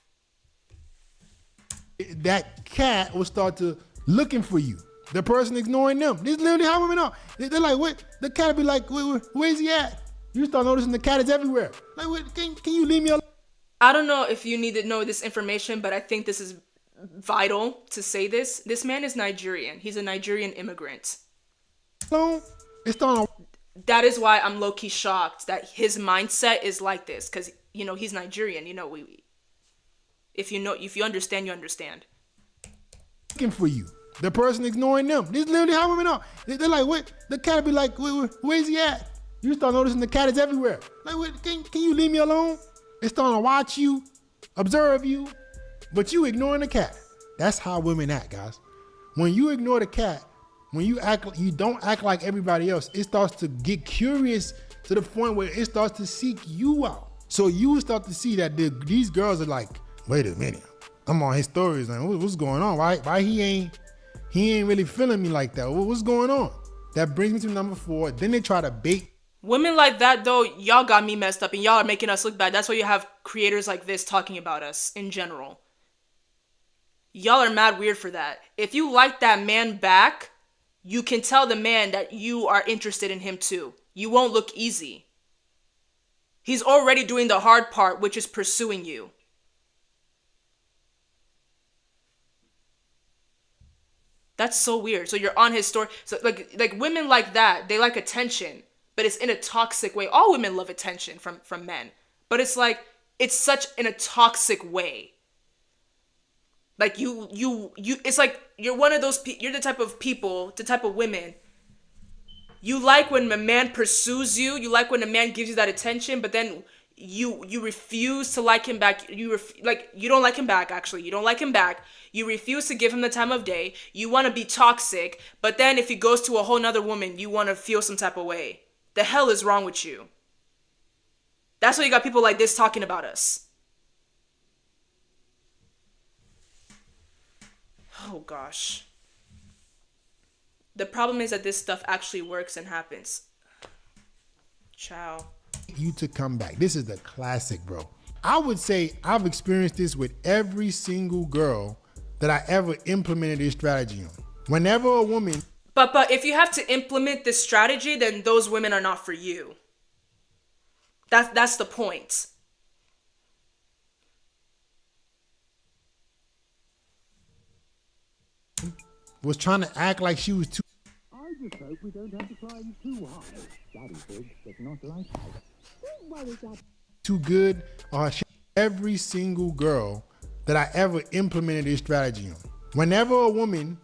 That cat will start to looking for you. The person ignoring them. This is literally how women are. They're like, what? The cat will be like, where's he at? You start noticing the cat is everywhere. Like, what, can you leave me alone? I don't know if you need to know this information, but I think this is vital to say this. This man is Nigerian. He's a Nigerian immigrant. It's starting. That is why I'm low-key shocked that his mindset is like this. Because, you know, he's Nigerian. You know, if you understand, you understand. Looking for you. The person ignoring them. This is literally how women are. They're like, what? The cat will be like, where's he at? You start noticing the cat is everywhere. Like, what, can you leave me alone? It's starting to watch you, observe you, but you ignoring the cat. That's how women act, guys. When you ignore the cat, when you don't act like everybody else, it starts to get curious to the point where it starts to seek you out. So you start to see that these girls are like, wait a minute, I'm on his stories, like, what's going on? Why he ain't really feeling me like that? What's going on? That brings me to number 4. Then they try to bait. Women like that, though, y'all got me messed up and y'all are making us look bad. That's why you have creators like this talking about us in general. Y'all are mad weird for that. If you like that man back, you can tell the man that you are interested in him too. You won't look easy. He's already doing the hard part, which is pursuing you. That's so weird. So you're on his story. So like women like that, they like attention. But it's in a toxic way. All women love attention from men. But it's like, it's such in a toxic way. Like it's like, you're one of those, you're the type of people, the type of women. You like when a man pursues you. You like when a man gives you that attention, but then you refuse to like him back. You don't like him back, actually. You don't like him back. You refuse to give him the time of day. You want to be toxic, but then if he goes to a whole nother woman, you want to feel some type of way. The hell is wrong with you? That's why you got people like this talking about us. Oh gosh. The problem is that this stuff actually works and happens. Ciao. You to come back. This is the classic, bro. I would say I've experienced this with every single girl that I ever implemented this strategy on. Whenever a woman... But if you have to implement this strategy, then those women are not for you. That's the point. Was trying to act like she was too... I just hope we don't have to climb too high. Daddy Pig does not like that. Too good or shit. Every single girl that I ever implemented this strategy on. Whenever a woman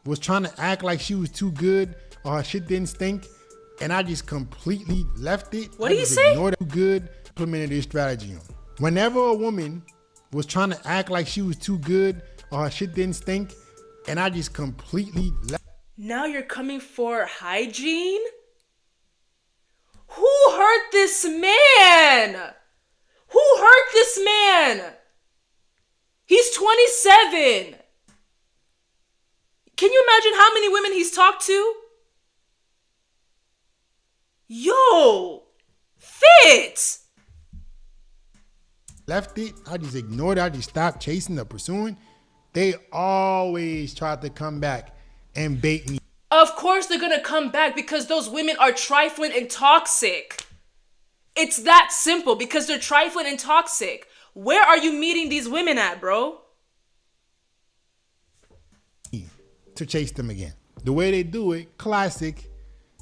was trying to act like she was too good or her shit didn't stink, and I just completely left it. What do you say? Ignored it. Too good, implemented this strategy on. Whenever a woman was trying to act like she was too good or her shit didn't stink, and I just completely left. Now you're coming for hygiene? Who hurt this man? Who hurt this man? He's 27. Can you imagine how many women he's talked to? Yo, Fit. Left it. I just ignored it. I just stopped chasing or pursuing. They always tried to come back and bait me. Of course they're gonna come back because those women are trifling and toxic. It's that simple, because they're trifling and toxic. Where are you meeting these women at, bro? To chase them again. The way they do it, classic.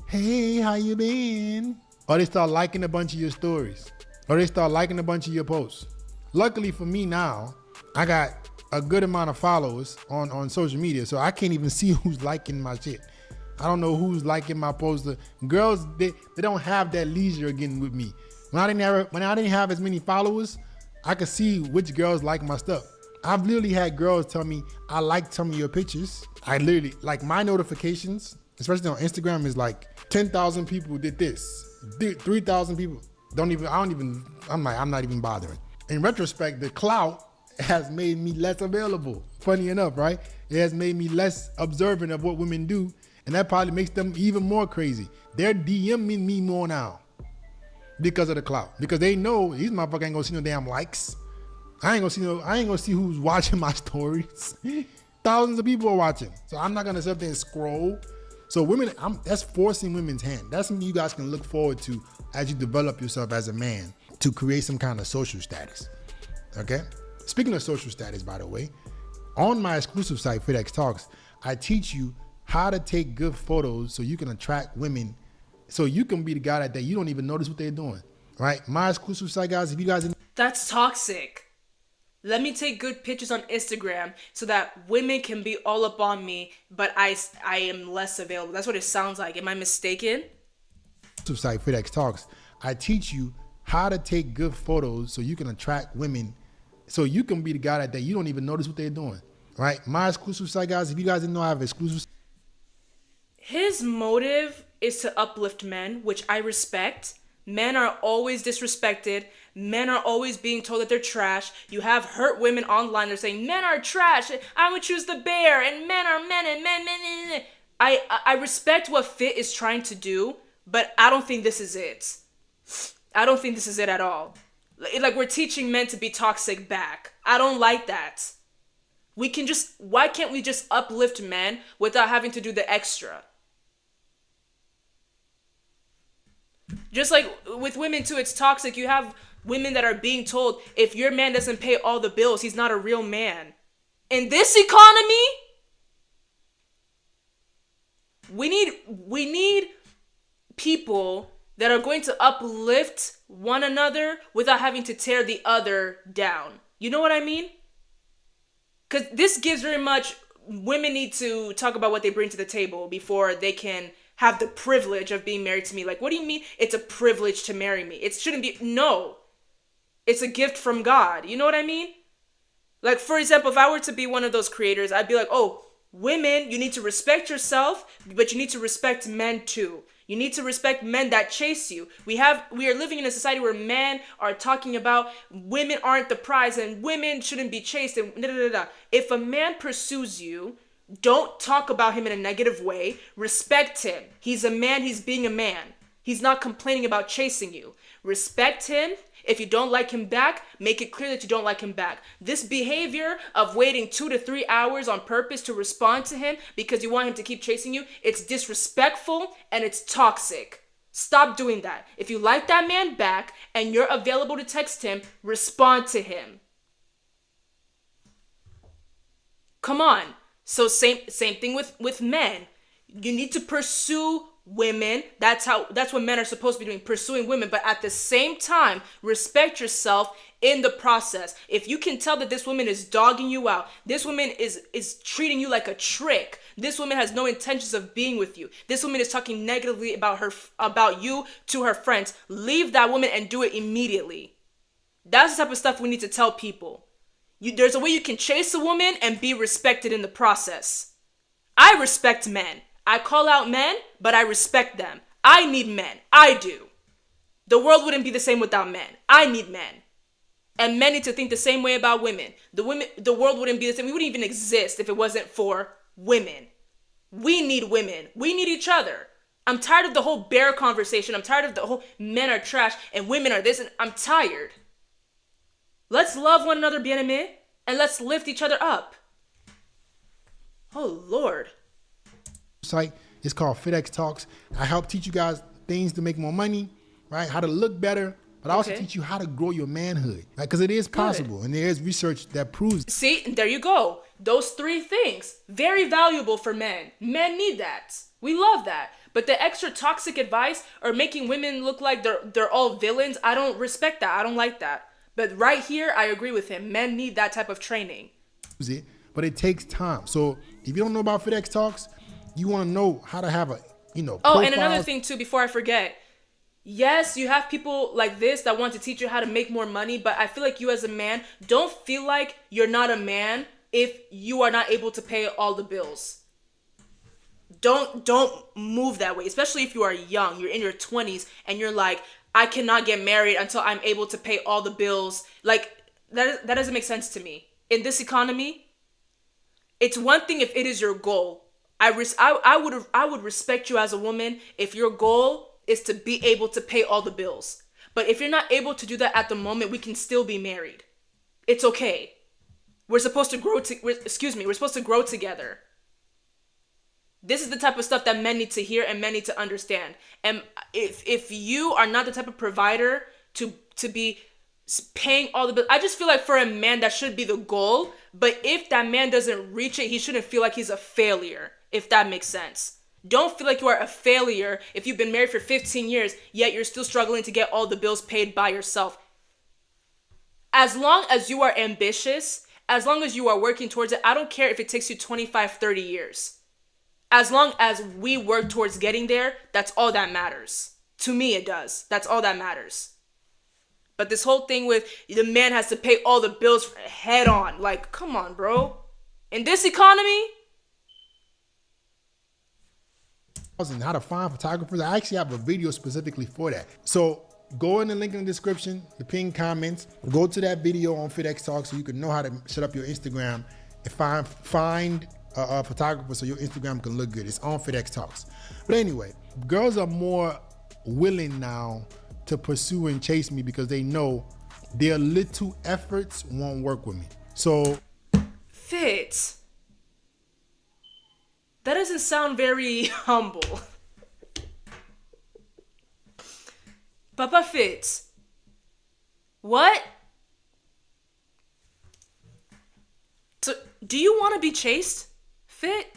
Hey, how you been? Or they start liking a bunch of your stories. Or they start liking a bunch of your posts. Luckily for me now, I got a good amount of followers on social media, so I can't even see who's liking my shit. I don't know who's liking my posts. The girls, they don't have that leisure again with me. When I didn't have as many followers, I could see which girls like my stuff. I've literally had girls tell me, I liked some of your pictures. I literally, like, my notifications, especially on Instagram, is like 10,000 people did this. 3,000 people I'm not even bothering. In retrospect, the clout has made me less available. Funny enough, right? It has made me less observant of what women do, and that probably makes them even more crazy. They're DMing me more now because of the clout. Because they know these motherfuckers ain't gonna see no damn likes. I ain't gonna see who's watching my stories. Thousands of people are watching. So I'm not gonna sit there and scroll. So women, that's forcing women's hand. That's something you guys can look forward to as you develop yourself as a man to create some kind of social status. Okay? Speaking of social status, by the way, on my exclusive site, FitX Talks, I teach you how to take good photos so you can attract women, so you can be the guy that you don't even notice what they're doing. Right? My exclusive site, guys, if you guys... That's toxic. Let me take good pictures on Instagram so that women can be all up on me, but I am less available. That's what it sounds like. Am I mistaken? Site FitX Talks, I teach you how to take good photos so you can attract women, so you can be the guy that you don't even notice what they're doing. Right? My exclusive site, guys, if you guys didn't know, I have exclusive. His motive is to uplift men, which I respect. Men are always disrespected. Men are always being told that they're trash. You have hurt women online. They're saying men are trash. I would choose the bear, and men are men, and men. I respect what Fit is trying to do, but I don't think this is it. I don't think this is it at all. Like we're teaching men to be toxic back. I don't like that. Why can't we just uplift men without having to do the extra? Just like with women too, it's toxic. You have women that are being told, if your man doesn't pay all the bills, he's not a real man. In this economy, we need people that are going to uplift one another without having to tear the other down. You know what I mean? Because this gives very much, women need to talk about what they bring to the table before they can have the privilege of being married to me. Like, what do you mean it's a privilege to marry me? It shouldn't be. No. It's a gift from God. You know what I mean? Like, for example, if I were to be one of those creators, I'd be like, oh, women, you need to respect yourself, but you need to respect men too. You need to respect men that chase you. We are living in a society where men are talking about women aren't the prize and women shouldn't be chased and da da da. If a man pursues you, don't talk about him in a negative way. Respect him. He's a man. He's being a man. He's not complaining about chasing you. Respect him. If you don't like him back, make it clear that you don't like him back. This behavior of waiting 2 to 3 hours on purpose to respond to him because you want him to keep chasing you, it's disrespectful and it's toxic. Stop doing that. If you like that man back and you're available to text him, respond to him. Come on. So same thing with men. You need to pursue women. That's what men are supposed to be doing, pursuing women. But at the same time, respect yourself in the process. If you can tell that this woman is dogging you out, this woman is treating you like a trick, this woman has no intentions of being with you, this woman is talking negatively about you to her friends, leave that woman and do it immediately. That's the type of stuff we need to tell people. There's a way you can chase a woman and be respected in the process. I respect men. I call out men, but I respect them. I need men. I do. The world wouldn't be the same without men. I need men. And men need to think the same way about women. The world wouldn't be the same. We wouldn't even exist if it wasn't for women. We need women. We need each other. I'm tired of the whole bear conversation. I'm tired of the whole men are trash and women are this. And I'm tired. Let's love one another, bien-aimé, and let's lift each other up. Oh, Lord. Site is called FitX Talks. I help teach you guys things to make more money, right? How to look better, but I also teach you how to grow your manhood, right? Because it is possible, and there is research that proves. See, there you go. Those 3 things, very valuable for men. Men need that. We love that. But the extra toxic advice or making women look like they're all villains, I don't respect that. I don't like that. But right here, I agree with him. Men need that type of training. But it takes time. So if you don't know about FitX Talks, you want to know how to have a, Oh, profiles. and another thing too, before I forget. Yes, you have people like this that want to teach you how to make more money, but I feel like you as a man, don't feel like you're not a man if you are not able to pay all the bills. Don't move that way, especially if you are young. You're in your 20s and you're like, I cannot get married until I'm able to pay all the bills. Like, that doesn't make sense to me. In this economy, It's one thing if it is your goal. I would respect you as a woman if your goal is to be able to pay all the bills. But if you're not able to do that at the moment, we can still be married. It's okay. We're supposed to grow we're supposed to grow together. This is the type of stuff that men need to hear and men need to understand. And if you are not the type of provider to be paying all the bills, I just feel like for a man that should be the goal. But if that man doesn't reach it, he shouldn't feel like he's a failure, if that makes sense. Don't feel like you are a failure if you've been married for 15 years, yet you're still struggling to get all the bills paid by yourself. As long as you are ambitious, as long as you are working towards it, I don't care if it takes you 25, 30 years. As long as we work towards getting there, that's all that matters. To me, it does. That's all that matters. But this whole thing with the man has to pay all the bills head on. Like, come on, bro. In this economy? How to find photographers. I actually have a video specifically for that. So go in the link in the description, the pinned comments. Go to that video on FitX Talk so you can know how to set up your Instagram and find a photographer so your Instagram can look good. It's on FitX Talks. But anyway, girls are more willing now to pursue and chase me because they know their little efforts won't work with me. So Fit, that doesn't sound very humble. Papa Fit, what? So do you want to be chased, Fit?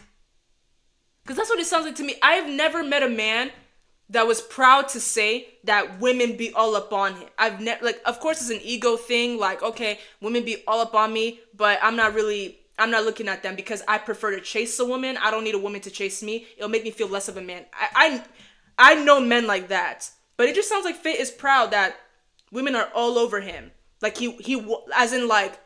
Because that's what it sounds like to me. I've never met a man that was proud to say that women be all up on him. I've never, like, of course it's an ego thing. Like, okay, women be all up on me, but I'm not looking at them because I prefer to chase a woman. I don't need a woman to chase me. It'll make me feel less of a man. I know men like that, but it just sounds like Fit is proud that women are all over him. Like as in like,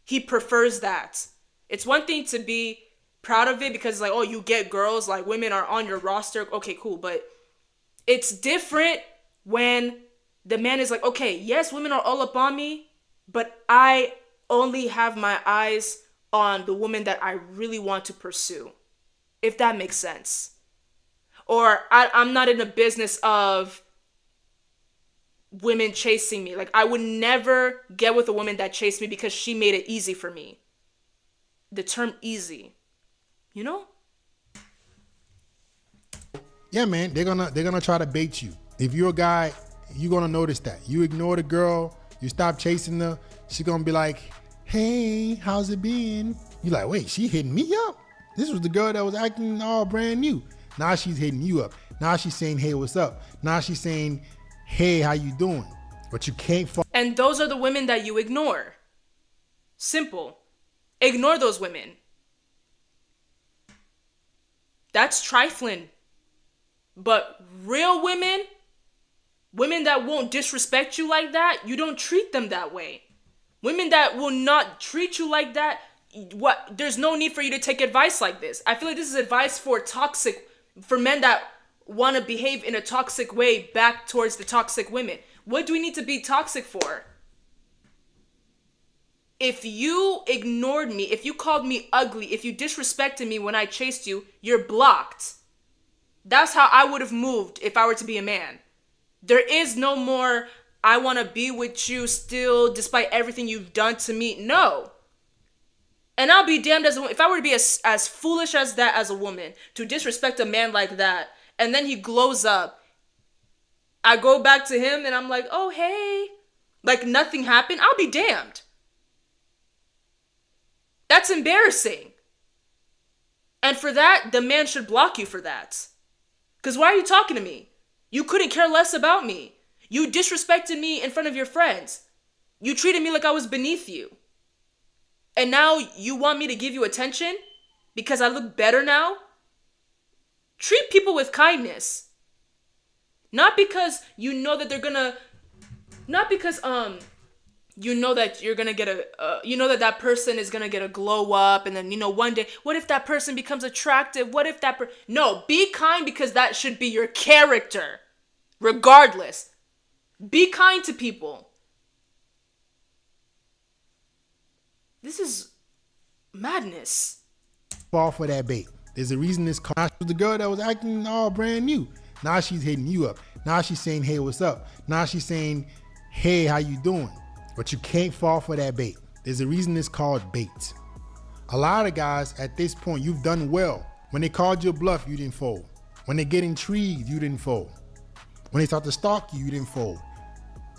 he prefers that. It's one thing to be proud of it because it's like, oh, you get girls, like women are on your roster. Okay, cool. But it's different when the man is like, okay, yes, women are all up on me, but I only have my eyes on the woman that I really want to pursue, if that makes sense. Or I'm not in the business of women chasing me. Like, I would never get with a woman that chased me because she made it easy for me. The term easy, you know? Yeah, man, they're gonna try to bait you. If you're a guy, you're gonna notice that. You ignore the girl, you stop chasing her, she's gonna be like, hey, how's it been? You're like, wait, she hitting me up? This was the girl that was acting all brand new. Now she's hitting you up. Now she's saying, hey, what's up? Now she's saying, hey, how you doing? But you can't fall. And those are the women that you ignore. Simple. Ignore those women. That's trifling. But real women, women that won't disrespect you like that, you don't treat them that way. Women that will not treat you like that, there's no need for you to take advice like this. I feel like this is advice for men that want to behave in a toxic way back towards the toxic women. What do we need to be toxic for? If you ignored me, if you called me ugly, if you disrespected me when I chased you, you're blocked. That's how I would have moved if I were to be a man. There is no more, I want to be with you still despite everything you've done to me. No. And I'll be damned if I were to be as foolish as that as a woman, to disrespect a man like that, and then he glows up. I go back to him and I'm like, oh, hey. Like nothing happened. I'll be damned. That's embarrassing. And for that, the man should block you for that. Because why are you talking to me? You couldn't care less about me. You disrespected me in front of your friends. You treated me like I was beneath you. And now you want me to give you attention because I look better now? Treat people with kindness. Not because you know that they're gonna, not because you know that you're gonna get you know that person is gonna get a glow up, and then, you know, one day, what if that person becomes attractive? What if that no, be kind, because that should be your character. Regardless. Be kind to people. This is madness. fall for that bait. There's a reason this car was the girl that was acting all brand new. Now she's hitting you up. Now she's saying, hey, what's up? Now she's saying, hey, how you doing? But you can't fall for that bait. There's a reason it's called bait. A lot of guys at this point, you've done well. When they called you a bluff, you didn't fold. When they get intrigued, you didn't fold. When they start to stalk you, you didn't fold.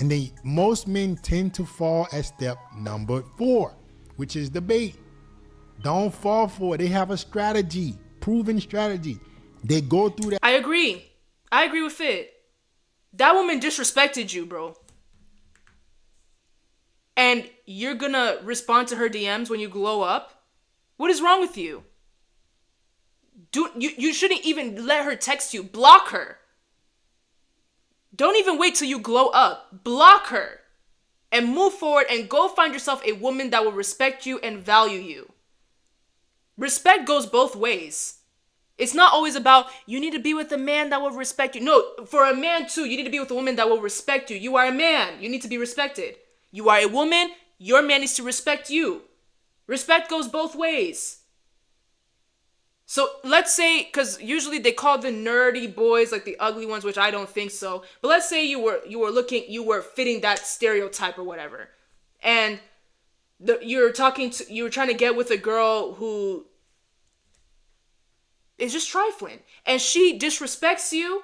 And most men tend to fall at step number 4, which is the bait. Don't fall for it. They have a strategy, proven strategy. They go through that. I agree with Fit. That woman disrespected you, bro. And you're gonna respond to her DMs when you glow up? What is wrong with you? You shouldn't even let her text you. Block her. Don't even wait till you glow up. Block her. And move forward and go find yourself a woman that will respect you and value you. Respect goes both ways. It's not always about, you need to be with a man that will respect you. No, for a man too, you need to be with a woman that will respect you. You are a man. You need to be respected. You are a woman. Your man needs to respect you. Respect goes both ways. So let's say, because usually they call the nerdy boys like the ugly ones, which I don't think so. But let's say you were fitting that stereotype or whatever, and you were trying to get with a girl who is just trifling, and she disrespects you.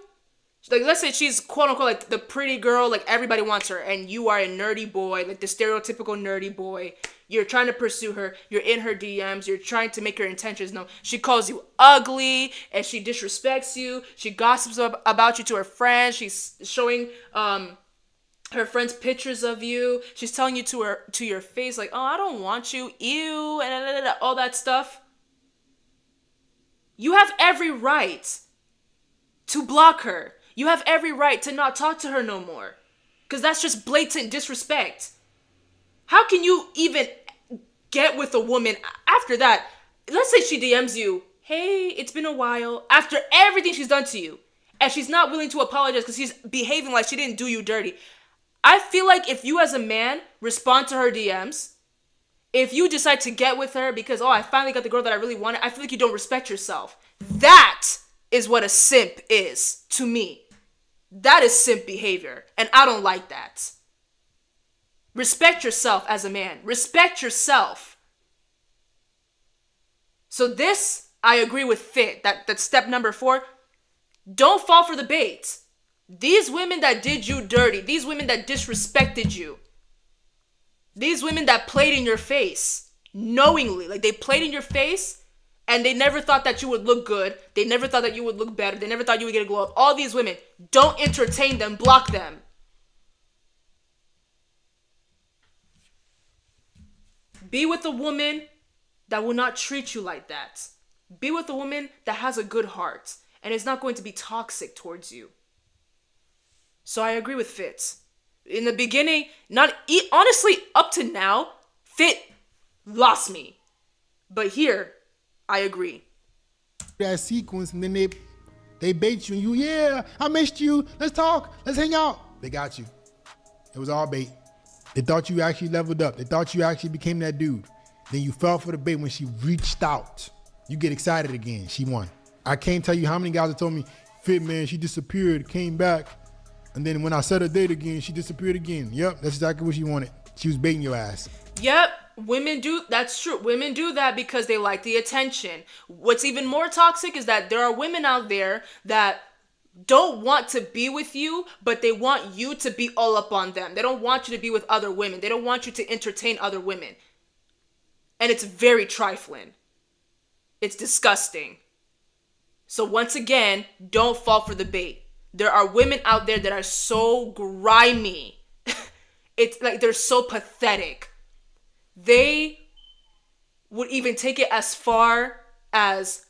Like, let's say she's quote unquote like the pretty girl, like everybody wants her, and you are a nerdy boy, like the stereotypical nerdy boy. You're trying to pursue her. You're in her DMs. You're trying to make her intentions known. She calls you ugly, and she disrespects you. She gossips about you to her friends. She's showing her friends pictures of you. She's telling you to your face like, "Oh, I don't want you, ew," and all that stuff. You have every right to block her. You have every right to not talk to her no more, because that's just blatant disrespect. How can you even get with a woman after that? Let's say she DMs you, "Hey, it's been a while," after everything she's done to you, and she's not willing to apologize because she's behaving like she didn't do you dirty. I feel like if you as a man respond to her DMs, if you decide to get with her because, oh, I finally got the girl that I really wanted, I feel like you don't respect yourself. That is what a simp is to me. That is simp behavior, and I don't like that. Respect yourself as a man. Respect yourself. So this, I agree with Fit. That's step number 4. Don't fall for the bait. These women that did you dirty, these women that disrespected you, these women that played in your face knowingly, like they played in your face and they never thought that you would look good. They never thought that you would look better. They never thought you would get a glow up. All these women, don't entertain them. Block them. Be with a woman that will not treat you like that. Be with a woman that has a good heart and is not going to be toxic towards you. So I agree with Fit. In the beginning, honestly, up to now, Fit lost me. But here, I agree. That sequence, and then they bait you, and you, yeah, I missed you. Let's talk. Let's hang out. They got you. It was all bait. They thought you actually leveled up. They thought you actually became that dude. Then you fell for the bait when she reached out. You get excited again. She won. I can't tell you how many guys have told me, Fit, man, she disappeared, came back. And then when I set a date again, she disappeared again. Yep, that's exactly what she wanted. She was baiting your ass. Yep, that's true. Women do that because they like the attention. What's even more toxic is that there are women out there that don't want to be with you, but they want you to be all up on them. They don't want you to be with other women. They don't want you to entertain other women. And it's very trifling. It's disgusting. So once again, don't fall for the bait. There are women out there that are so grimy. It's like they're so pathetic. They would even take it as far as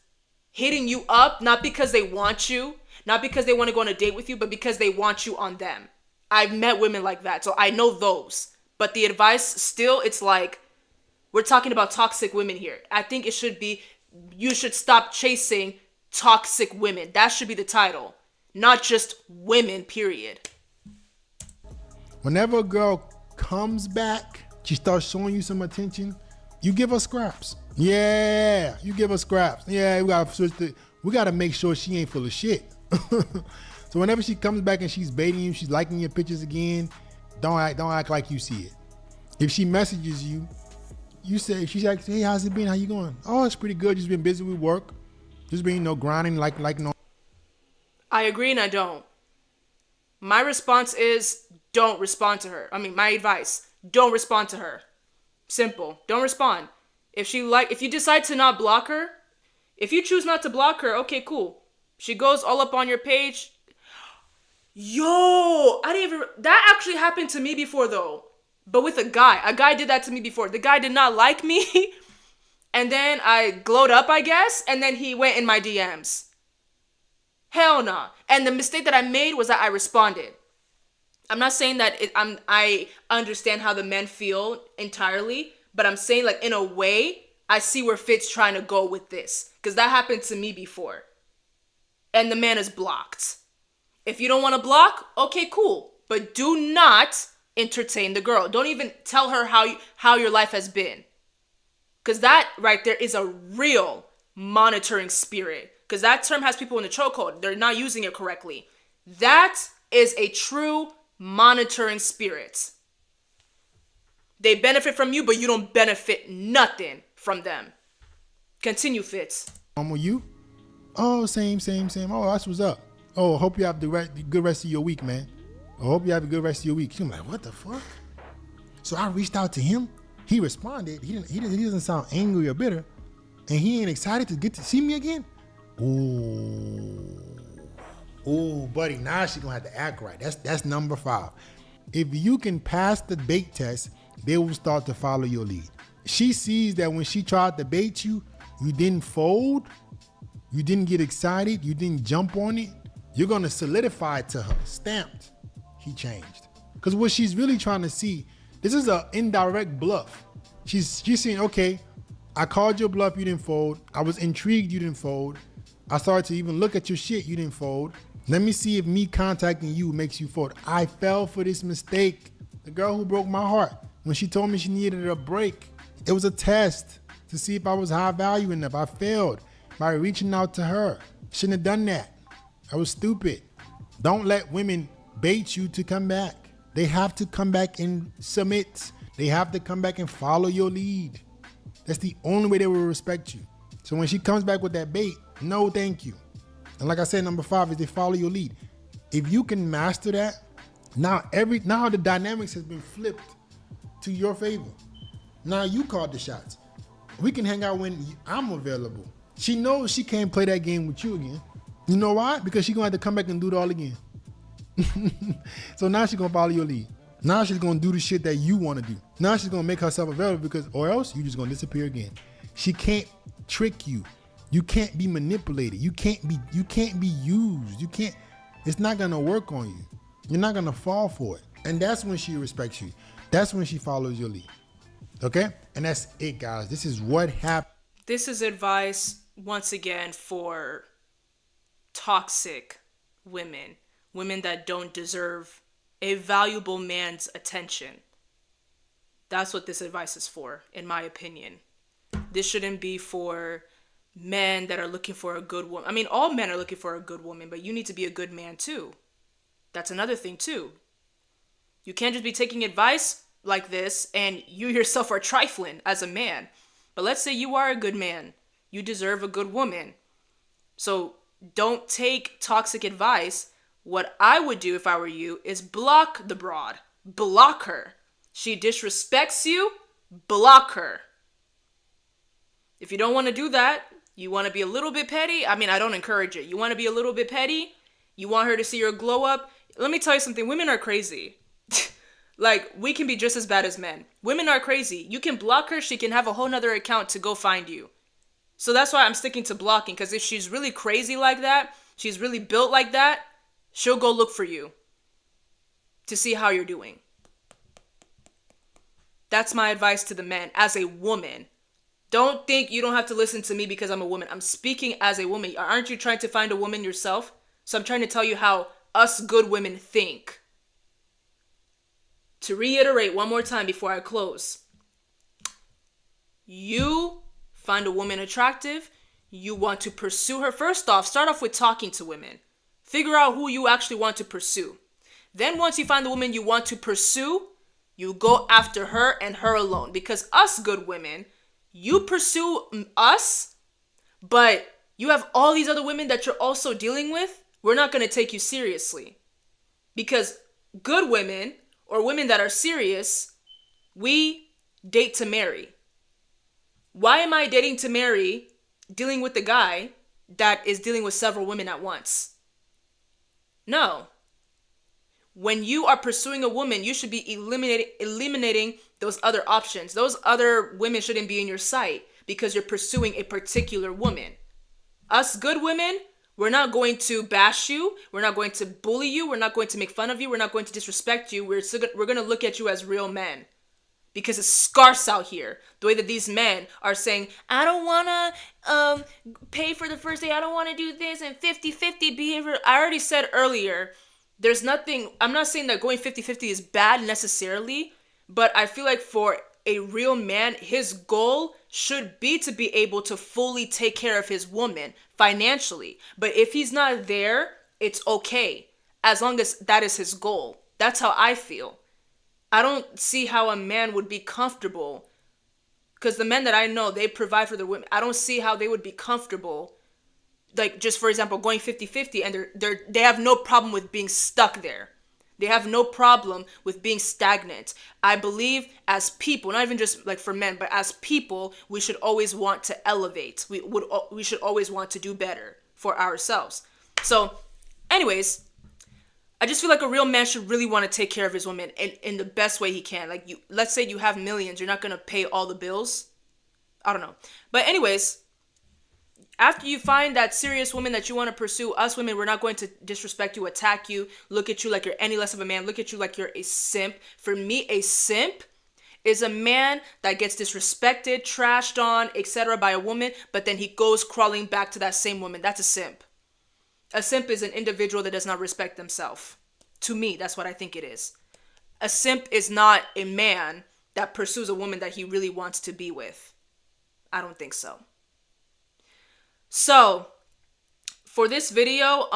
hitting you up, not because they want you, not because they want to go on a date with you, but because they want you on them. I've met women like that, so I know those. But the advice still, it's like, we're talking about toxic women here. I think it should be, you should stop chasing toxic women. That should be the title. Not just women, period. Whenever a girl comes back, she starts showing you some attention, you give her scraps. Yeah, you give her scraps. Yeah, we gotta make sure she ain't full of shit. So whenever she comes back and she's baiting you, she's liking your pictures again, don't act like you see it. If she messages you, she's like, hey, how's it been? How you going? Oh, it's pretty good. Just been busy with work. Just been, grinding like no. I agree and I don't. My response is don't respond to her. I mean, my advice, don't respond to her. Simple. Don't respond. If you decide to not block her, if you choose not to block her, okay, cool. She goes all up on your page. Yo, that actually happened to me before though. But with a guy. A guy did that to me before. The guy did not like me. And then I glowed up, I guess. And then he went in my DMs. Hell nah. And the mistake that I made was that I responded. I'm not saying that I understand how the men feel entirely. But I'm saying, like, in a way, I see where Fit's trying to go with this. Because that happened to me before. And the man is blocked. If you don't want to block, okay, cool. But do not entertain the girl. Don't even tell her how your life has been. Because that right there is a real monitoring spirit. Because that term has people in the chokehold. They're not using it correctly. That is a true monitoring spirit. They benefit from you, but you don't benefit nothing from them. Continue, Fitz. With you? Oh, same. Oh, that's what's up. Oh, hope you have the good rest of your week, man. I hope you have a good rest of your week. I'm like, what the fuck? So I reached out to him. He responded. He doesn't sound angry or bitter. And he ain't excited to get to see me again. Ooh, buddy, now she's gonna have to act right. That's number 5. If you can pass the bait test, they will start to follow your lead. She sees that when she tried to bait you, you didn't fold, you didn't get excited, you didn't jump on it, you're gonna solidify it to her, stamped. He changed. Because what she's really trying to see, this is an indirect bluff. She's saying, okay, I called your bluff, you didn't fold. I was intrigued, you didn't fold. I started to even look at your shit, you didn't fold. Let me see if me contacting you makes you fold. I fell for this mistake. The girl who broke my heart, when she told me she needed a break, it was a test to see if I was high value enough. I failed by reaching out to her. Shouldn't have done that. I was stupid. Don't let women bait you to come back. They have to come back and submit. They have to come back and follow your lead. That's the only way they will respect you. So when she comes back with that bait, no thank you. And like I said, number 5 is they follow your lead. If you can master that, now the dynamics has been flipped to your favor. Now you called the shots. We can hang out when I'm available. She knows she can't play that game with you again. You know why? Because she's gonna have to come back and do it all again. So now she's gonna follow your lead. Now she's gonna do the shit that you wanna do. Now she's gonna make herself available or else you're just gonna disappear again. She can't trick you. You can't be manipulated. You can't be used. It's not gonna work on you. You're not gonna fall for it. And that's when she respects you. That's when she follows your lead. Okay? And that's it, guys. This is what happened. This is advice, once again, for toxic women. Women that don't deserve a valuable man's attention. That's what this advice is for, in my opinion. This shouldn't be for men that are looking for a good woman. I mean, all men are looking for a good woman, but you need to be a good man too. That's another thing too. You can't just be taking advice like this and you yourself are trifling as a man. But let's say you are a good man. You deserve a good woman. So don't take toxic advice. What I would do if I were you is block the broad. Block her. She disrespects you, block her. If you don't want to do that, you want to be a little bit petty. I mean, I don't encourage it. You want to be a little bit petty? You want her to see your glow up? Let me tell you something. Women are crazy. Like, we can be just as bad as men. Women are crazy. You can block her. She can have a whole nother account to go find you. So that's why I'm sticking to blocking. Because if she's really crazy like that, she's really built like that, she'll go look for you to see how you're doing. That's my advice to the men as a woman. Don't think you don't have to listen to me because I'm a woman. I'm speaking as a woman. Aren't you trying to find a woman yourself? So I'm trying to tell you how us good women think. To reiterate one more time before I close. You find a woman attractive, you want to pursue her. First off, start off with talking to women. Figure out who you actually want to pursue. Then once you find the woman you want to pursue, you go after her and her alone. Because us good women, you pursue us, but you have all these other women that you're also dealing with, we're not going to take you seriously. Because good women, or women that are serious, we date to marry. Why am I dating to marry, dealing with the guy that is dealing with several women at once? No. When you are pursuing a woman, you should be eliminating those other options. Those other women shouldn't be in your sight because you're pursuing a particular woman. Us good women, we're not going to bash you. We're not going to bully you. We're not going to make fun of you. We're not going to disrespect you. We're going to look at you as real men. Because it's scarce out here. The way that these men are saying, I don't want to pay for the first date. I don't want to do this and 50-50 behavior. I already said earlier, there's nothing, I'm not saying that going 50-50 is bad necessarily, but I feel like for a real man, his goal should be to be able to fully take care of his woman financially. But if he's not there, it's okay. As long as that is his goal. That's how I feel. I don't see how a man would be comfortable, because the men that I know, they provide for their women. I don't see how they would be comfortable, like just for example, going 50-50, and they have no problem with being stuck there. They have no problem with being stagnant. I believe as people, not even just like for men, but as people, we should always want to elevate. We should always want to do better for ourselves. So, anyways, I just feel like a real man should really want to take care of his woman in the best way he can. Like, let's say you have millions, you're not going to pay all the bills. I don't know. But anyways, after you find that serious woman that you want to pursue, us women, we're not going to disrespect you, attack you, look at you like you're any less of a man, look at you like you're a simp. For me, a simp is a man that gets disrespected, trashed on, etc. by a woman, but then he goes crawling back to that same woman. That's a simp. A simp is an individual that does not respect themselves. To me, that's what I think it is. A simp is not a man that pursues a woman that he really wants to be with. I don't think so. So, for this video,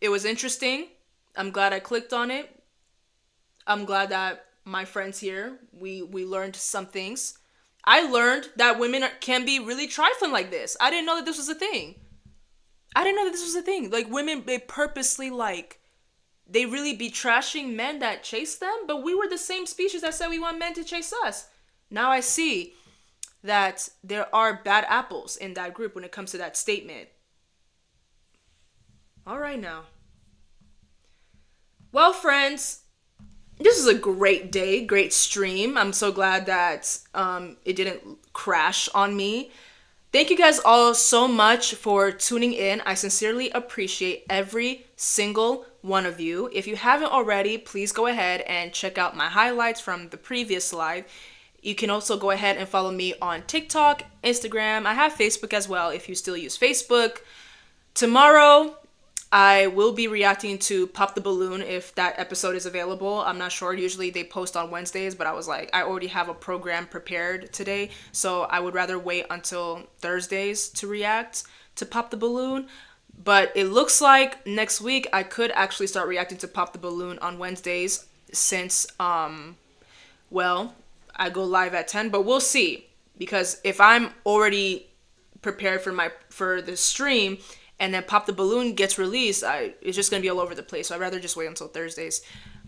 it was interesting. I'm glad I clicked on it. I'm glad that my friends here, we learned some things. I learned that women can be really trifling like this. I didn't know that this was a thing. Like, women, they purposely, like, they really be trashing men that chase them, but we were the same species that said we want men to chase us. Now I see that there are bad apples in that group when it comes to that statement. All right now. Well, friends, this is a great day, great stream. I'm so glad that it didn't crash on me. Thank you guys all so much for tuning in. I sincerely appreciate every single one of you. If you haven't already, please go ahead and check out my highlights from the previous live. You can also go ahead and follow me on TikTok, Instagram. I have Facebook as well if you still use Facebook. Tomorrow, I will be reacting to Pop the Balloon if that episode is available. I'm not sure. Usually they post on Wednesdays, but I was like, I already have a program prepared today, so I would rather wait until Thursdays to react to Pop the Balloon. But it looks like next week I could actually start reacting to Pop the Balloon on Wednesdays since, well, I go live at 10, but we'll see. Because if I'm already prepared for the stream, and then Pop the Balloon gets released, it's just going to be all over the place. So I'd rather just wait until Thursdays.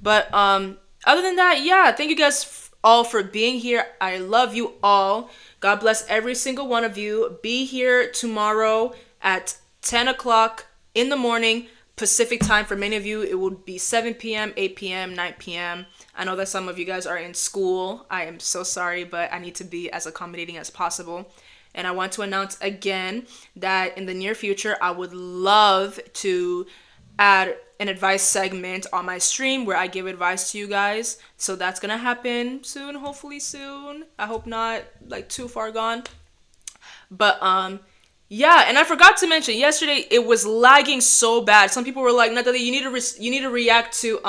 But other than that, yeah, thank you guys all for being here. I love you all. God bless every single one of you. Be here tomorrow at 10 o'clock in the morning, Pacific time. For many of you, it will be 7 p.m., 8 p.m., 9 p.m. I know that some of you guys are in school. I am so sorry, but I need to be as accommodating as possible. And I want to announce again that in the near future, I would love to add an advice segment on my stream where I give advice to you guys. So that's going to happen soon, hopefully soon. I hope not like too far gone. But Yeah, and I forgot to mention yesterday it was lagging so bad. Some people were like, Natalie, you need to react to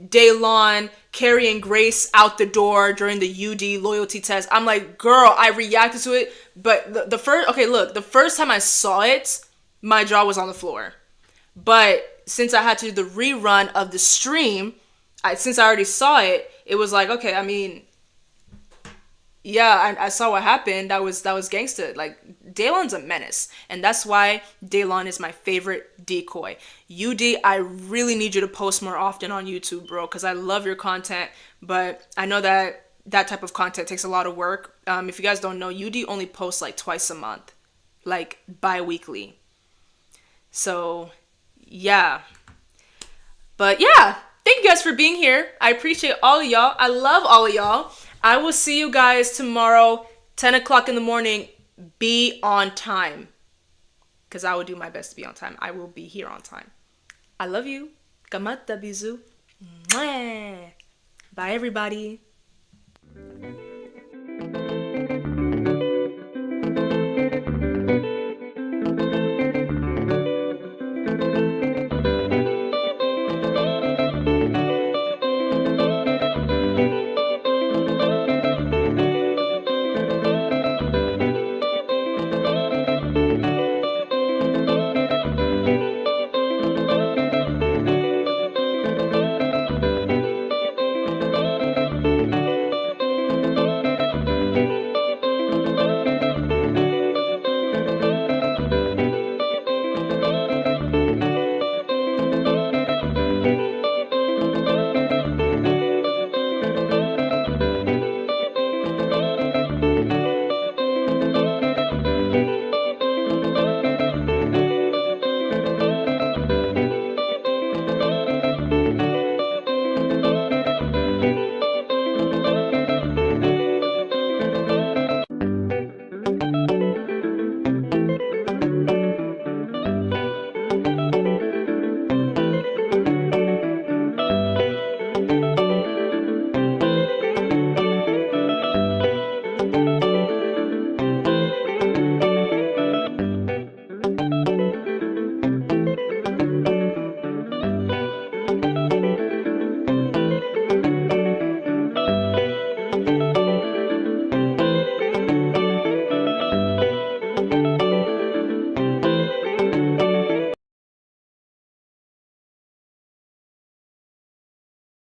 Daylon carrying Grace out the door during the UD loyalty test. I'm like, girl, I reacted to it, but the first time I saw it, my jaw was on the floor. But since I had to do the rerun of the stream, since I already saw it, it was like, okay, I mean, yeah, I saw what happened. That was gangsta. Like, Daylon's a menace, and that's why Daylon is my favorite decoy. UD, I really need you to post more often on YouTube, bro, because I love your content, but I know that type of content takes a lot of work. If you guys don't know, UD only posts like twice a month, like bi-weekly. So, yeah. But yeah, thank you guys for being here. I appreciate all of y'all. I love all of y'all. I will see you guys tomorrow, 10 o'clock in the morning. Be on time. Because I will do my best to be on time. I will be here on time. I love you. Kamata bisou. Mwah. Bye, everybody.